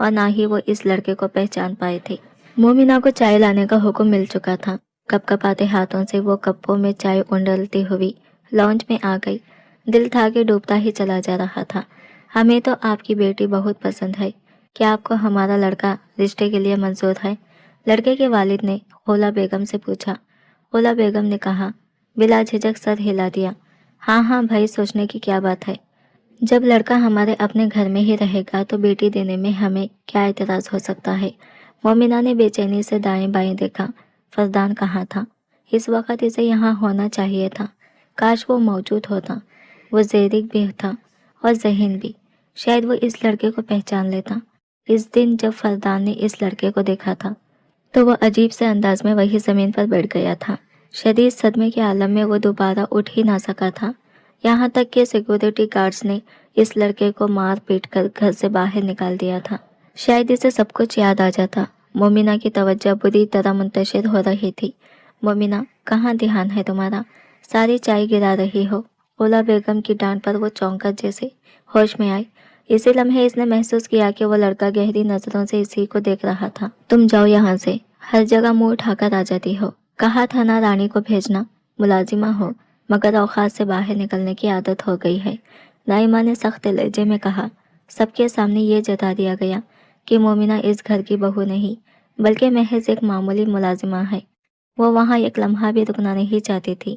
اور نہ ہی وہ اس لڑکے کو پہچان پائے تھے۔ مومنہ کو چائے لانے کا حکم مل چکا تھا۔ کپ کپاتے ہاتھوں سے وہ کپوں میں چائے اونڈلتی ہوئی لاؤنج میں آ گئی۔ دل تھا کہ ڈوبتا ہی چلا جا رہا تھا۔ ہمیں تو آپ کی بیٹی بہت پسند ہے۔ کیا آپ کو ہمارا لڑکا رشتے کے لیے منظور ہے؟ لڑکے کے والد نے خولا بیگم سے پوچھا۔ خولا بیگم نے کہا، بلا جھجک سر ہلا دیا، ہاں بھائی، سوچنے کی کیا بات ہے؟ جب لڑکا ہمارے اپنے گھر میں ہی رہے گا تو بیٹی دینے میں ہمیں کیا اعتراض ہو سکتا ہے؟ مومنہ نے بے چینی سے دائیں بائیں دیکھا۔ فردان کہاں تھا؟ اس وقت اسے یہاں ہونا چاہیے تھا۔ کاش وہ موجود ہوتا۔ وہ زیرک بھی تھا اور ذہین بھی۔ شاید وہ اس لڑکے کو پہچان لیتا۔ اس دن جب فردان نے اس لڑکے کو دیکھا تھا تو وہ عجیب سے انداز میں وہی زمین پر بیٹھ گیا تھا۔ شدید صدمے کے عالم میں وہ دوبارہ اٹھ ہی نہ سکا تھا، یہاں تک کہ سیکورٹی گارڈز نے اس لڑکے کو مار پیٹ کر گھر سے باہر نکال دیا تھا۔ شاید اسے سب کچھ یاد آ جاتا۔ مومنہ کی توجہ بری طرح منتشر ہو رہی تھی۔ مومنہ، کہاں دھیان ہے تمہارا؟ ساری چائے گرا رہی ہو۔ خولا بیگم کی ڈانٹ پر وہ چونک کر جیسے ہوش میں آئی۔ اسی لمحے اس نے محسوس کیا کہ وہ لڑکا گہری نظروں سے اسی کو دیکھ رہا تھا۔ تم جاؤ یہاں سے، ہر جگہ منہ اٹھا کر آ جاتی ہو۔ کہا تھا نا رانی کو بھیجنا، ملازمہ ہو مگر اوقات سے باہر نکلنے کی عادت ہو گئی ہے۔ نائمہ نے سخت لہجے میں کہا۔ سب کے سامنے یہ جتا دیا گیا کہ مومنہ اس گھر کی بہو نہیں بلکہ محض ایک معمولی ملازمہ ہے۔ وہ وہاں ایک لمحہ بھی رکنا نہیں چاہتی تھی۔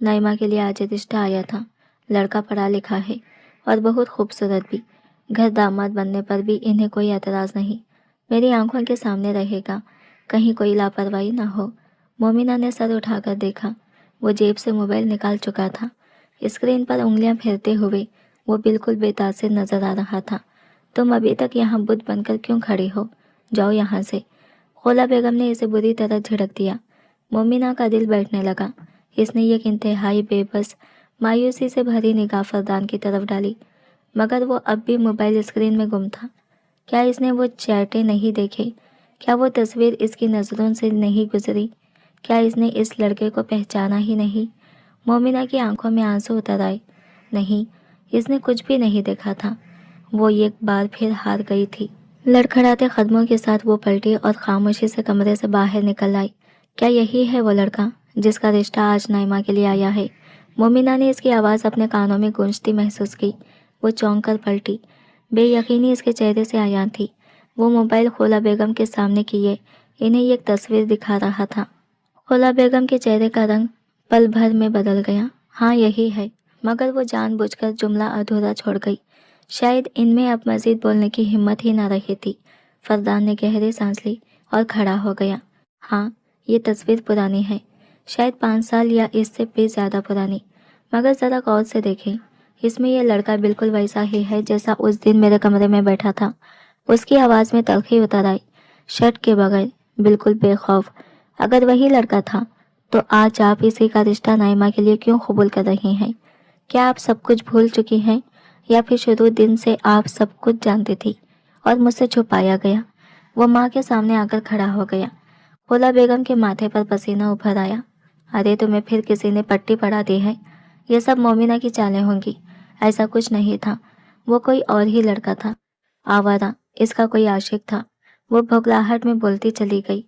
نائمہ کے لیے آج رشتہ آیا تھا۔ لڑکا پڑھا لکھا ہے اور بہت خوبصورت بھی۔ گھر داماد بننے پر بھی انہیں کوئی اعتراض نہیں۔ میری آنکھوں کے سامنے رہے گا، کہیں کوئی لاپرواہی نہ ہو۔ مومنہ نے سر اٹھا کر دیکھا۔ وہ جیب سے موبائل نکال چکا تھا۔ اسکرین پر انگلیاں پھیرتے ہوئے وہ بالکل بے تاثر نظر آ رہا تھا۔ تم ابھی تک یہاں بت بن کر کیوں کھڑی ہو؟ جاؤ یہاں سے۔ خولا بیگم نے اسے بری طرح جھڑک دیا۔ مومنہ کا دل بیٹھنے لگا۔ اس نے ایک انتہائی بے بس، مایوسی سے بھری نگاہ فردان کی طرف ڈالی، مگر وہ اب بھی موبائل اسکرین میں گم تھا۔ کیا اس نے وہ چیٹیں نہیں دیکھے؟ کیا وہ تصویر اس کی نظروں سے نہیں گزری؟ کیا اس نے اس لڑکے کو پہچانا ہی نہیں؟ مومنہ کی آنکھوں میں آنسو اتر آئے۔ نہیں، اس نے کچھ بھی نہیں دیکھا تھا۔ وہ ایک بار پھر ہار گئی تھی۔ لڑکھڑاتے قدموں کے ساتھ وہ پلٹی اور خاموشی سے کمرے سے باہر نکل آئی۔ کیا یہی ہے وہ لڑکا جس کا رشتہ آج نائمہ کے لیے آیا ہے؟ مومنہ نے اس کی آواز اپنے کانوں میں گونجتی محسوس کی۔ وہ چونک کر پلٹی۔ بے یقینی اس کے چہرے سے عیاں تھی۔ وہ موبائل خولا بیگم کے سامنے کیے انہیں ایک تصویر دکھا رہا تھا۔ خولا بیگم کے چہرے کا رنگ پل بھر میں بدل گیا۔ ہاں یہی ہے، مگر وہ جان بوجھ کر جملہ ادھورا چھوڑ گئی۔ شاید ان میں اب مزید بولنے کی ہمت ہی نہ رہی تھی۔ فردان نے گہری سانس لی اور کھڑا ہو گیا۔ ہاں، یہ تصویر پرانی ہے، شاید 5 سال یا اس سے بھی زیادہ پرانی، مگر ذرا غور سے دیکھیں۔ اس میں یہ لڑکا بالکل ویسا ہی ہے جیسا اس دن میرے کمرے میں بیٹھا تھا۔ اس کی آواز میں تلخی اتر آئی، شرٹ کے بغیر، بالکل بے خوف۔ اگر وہی لڑکا تھا تو آج آپ اسی کا رشتہ نائمہ کے لیے کیوں قبول کر رہی ہیں؟ کیا آپ سب کچھ بھول چکی ہیں یا پھر شروع دن سے آپ سب کچھ جانتی تھی اور مجھ سے چھپایا گیا؟ وہ ماں کے سامنے آ کر کھڑا ہو گیا۔ خولا بیگم کے ماتھے پر پسینہ ابھر آیا۔ ارے تمہیں پھر کسی نے پٹی پڑھا دی ہے؟ یہ سب مومنہ کی چالیں ہوں گی۔ ایسا کچھ نہیں تھا، وہ کوئی اور ہی لڑکا تھا، آوارہ، اس کا کوئی عاشق تھا۔ وہ بھگلاہٹ میں بولتی چلی گئی۔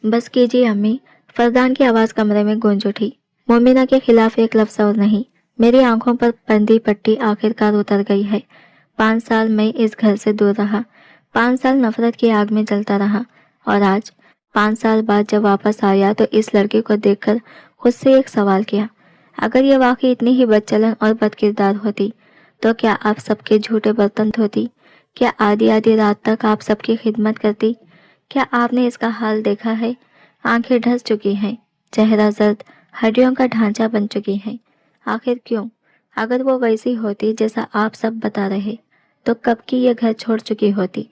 بس کیجیے امی۔ فردان کی آواز کمرے میں گونج اٹھی۔ مومنہ کے خلاف ایک لفظ اور نہیں۔ میری آنکھوں پر بندھی پٹی آخرکار اتر گئی ہے۔ 5 سال میں اس گھر سے دور رہا، 5 سال نفرت کی آگ میں جلتا رہا، اور آج 5 سال بعد جب واپس آیا تو اس لڑکے کو دیکھ کر خود سے ایک سوال کیا، اگر یہ واقعی اتنی ہی بد چلن اور بد کردار ہوتی تو کیا آپ سب کے جھوٹے برتن دھوتی؟ کیا آدھی رات تک آپ سب کی خدمت کرتی؟ کیا آپ نے اس کا حال دیکھا ہے؟ آنکھیں ڈھس چکی ہیں، چہرہ زرد، ہڈیوں کا ڈھانچہ بن چکی ہیں۔ آخر کیوں؟ اگر وہ ویسی ہوتی جیسا آپ سب بتا رہے تو کب کی یہ گھر چھوڑ چکی ہوتی۔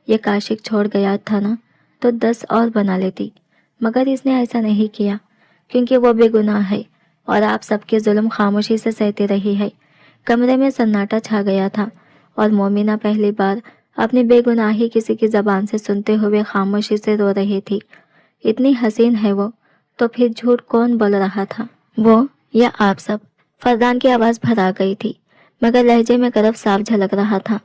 یہ کاشک چھوڑ گیا تھا نا تو 10 اور بنا لیتی، مگر اس نے ایسا نہیں کیا کیونکہ وہ بے گناہ ہے اور آپ سب کے ظلم خاموشی سے سہتی رہی ہے۔ کمرے میں سناٹا چھا گیا تھا اور مومنہ پہلی بار اپنی بے گناہی کسی کی زبان سے سنتے ہوئے خاموشی سے رو رہی تھی۔ اتنی حسین ہے وہ، تو پھر جھوٹ کون بول رہا تھا، وہ یا آپ سب؟ فردان کی آواز بھرا گئی تھی، مگر لہجے میں گرف صاف جھلک رہا تھا۔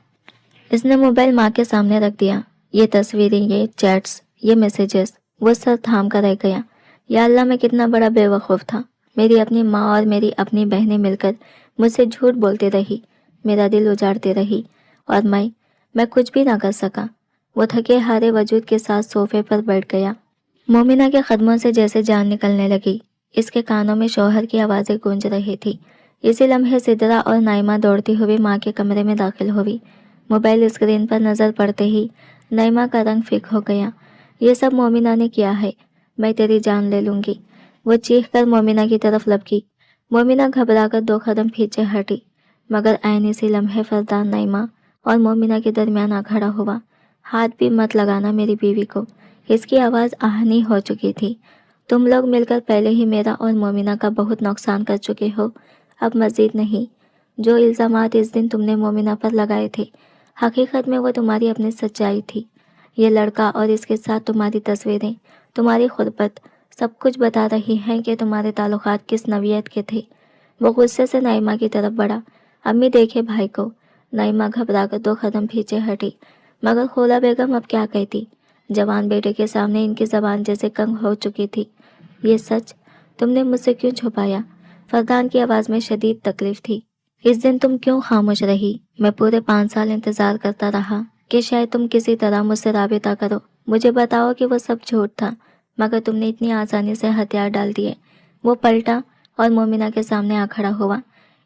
اس نے موبائل ماں کے سامنے رکھ دیا۔ یہ تصویریں، یہ چیٹس، یہ میسیجز۔ وہ سر تھام کر رہ گیا۔ یا اللہ، میں کتنا بڑا بے وقوف تھا۔ میری اپنی ماں اور میری اپنی بہنیں مل کر مجھ سے جھوٹ بولتی رہی، میرا دل اجاڑتی رہی، اور میں کچھ بھی نہ کر سکا۔ وہ تھکے ہارے وجود کے ساتھ صوفے پر بیٹھ گیا۔ مومنہ کے قدموں سے جیسے جان نکلنے لگی۔ اس کے کانوں میں شوہر کی آوازیں گونج رہی تھی۔ اسی لمحے سدرا اور نائمہ دوڑتی ہوئی ماں کے کمرے میں داخل ہوئی۔ موبائل اسکرین پر نظر پڑتے ہی نائمہ کا رنگ فیکا ہو گیا۔ یہ سب مومنہ نے کیا ہے؟ میں تیری جان لے لوں گی۔ وہ چیخ کر مومنہ کی طرف لپکی۔ مومنہ گھبرا کر 2 قدم پیچھے ہٹی، مگر عین اسی لمحے فردان نائمہ اور مومنہ کے درمیان آ کھڑا ہوا۔ ہاتھ بھی مت لگانا میری بیوی کو۔ اس کی آواز آہنی ہو چکی تھی۔ تم لوگ مل کر پہلے ہی میرا اور مومنہ کا بہت نقصان کر چکے ہو، اب مزید نہیں۔ جو الزامات اس دن تم نے مومنہ پر لگائے تھے، حقیقت میں وہ تمہاری اپنی سچائی تھی۔ یہ لڑکا اور اس کے ساتھ تمہاری تصویریں، تمہاری غربت، سب کچھ بتا رہی ہیں کہ تمہارے تعلقات کس نوعیت کے تھے۔ وہ غصے سے نائمہ کی طرف بڑھا۔ امی دیکھے بھائی کو۔ نائمہ گھبرا کر 2 قدم پیچھے ہٹی، مگر خولا بیگم اب کیا کہتی؟ جوان بیٹے کے سامنے ان کی زبان جیسے کنگ ہو چکی تھی۔ یہ سچ تم نے مجھ سے کیوں چھپایا؟ فردان کی آواز میں شدید تکلیف تھی۔ اس دن تم کیوں خاموش رہی؟ میں پورے 5 سال انتظار کرتا رہا کہ شاید تم کسی طرح مجھ سے رابطہ کرو، مجھے بتاؤ کہ وہ سب جھوٹ تھا، مگر تم نے اتنی آسانی سے ہتھیار ڈال دیے۔ وہ پلٹا اور مومنہ کے سامنے آ کھڑا ہوا۔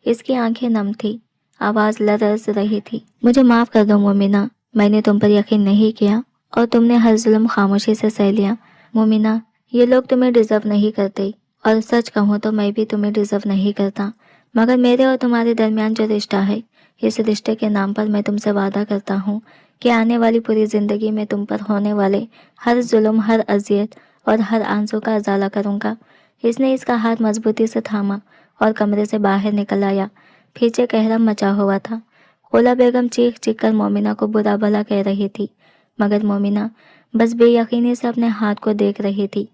اس کی آنکھیں نم تھی، آواز لرز رہی تھی۔ مجھے معاف کر دو مومنہ، میں نے تم پر یقین نہیں کیا اور تم نے ہر ظلم خاموشی سے سہ لیا۔ مومنہ، یہ لوگ تمہیں ڈیزرو نہیں کرتے، اور سچ کہوں تو میں بھی تمہیں ڈیزرو نہیں کرتا، مگر میرے اور تمہارے درمیان جو رشتہ ہے، اس رشتے کے نام پر میں تم سے وعدہ کرتا ہوں کہ آنے والی پوری زندگی میں تم پر ہونے والے ہر ظلم، ہر اذیت اور ہر آنسو کا ازالہ کروں گا۔ اس نے اس کا ہاتھ مضبوطی سے تھاما اور کمرے سے باہر نکل آیا۔ پیچھے کہرم مچا ہوا تھا۔ خولا بیگم چیخ چیخ کر مومنہ کو برا بھلا کہہ رہی تھی، مگر مومنہ بس بے یقینی سے اپنے ہاتھ کو دیکھ رہی تھی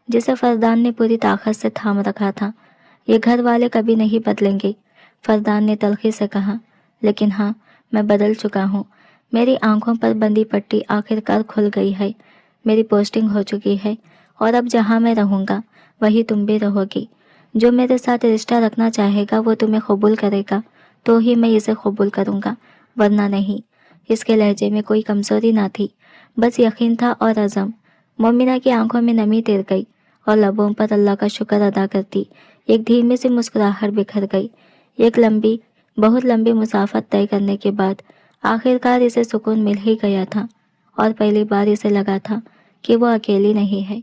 جسے فردان نے پوری طاقت سے تھام رکھا تھا۔ یہ گھر والے کبھی نہیں بدلیں گے، فردان نے تلخی سے کہا، لیکن ہاں، میں بدل چکا ہوں۔ میری آنکھوں پر بندی پٹی آخر کار کھل گئی ہے، میری پوسٹنگ ہو چکی ہے، اور اب جہاں میں رہوں گا وہی تم بھی رہو گی۔ جو میرے ساتھ رشتہ رکھنا چاہے گا وہ تمہیں قبول کرے گا تو ہی میں اسے قبول کروں گا، ورنہ نہیں۔ اس کے لہجے میں کوئی کمزوری نہ تھی، بس یقین تھا اور عزم۔ مومنہ کی آنکھوں میں نمی تیر گئی اور لبوں پر اللہ کا شکر ادا کرتی ایک دھیمی سی مسکراہٹ بکھر گئی۔ ایک لمبی، بہت لمبی مسافت طے کرنے کے بعد آخر کار اسے سکون مل ہی گیا تھا، اور پہلی بار اسے لگا تھا کہ وہ اکیلی نہیں ہے۔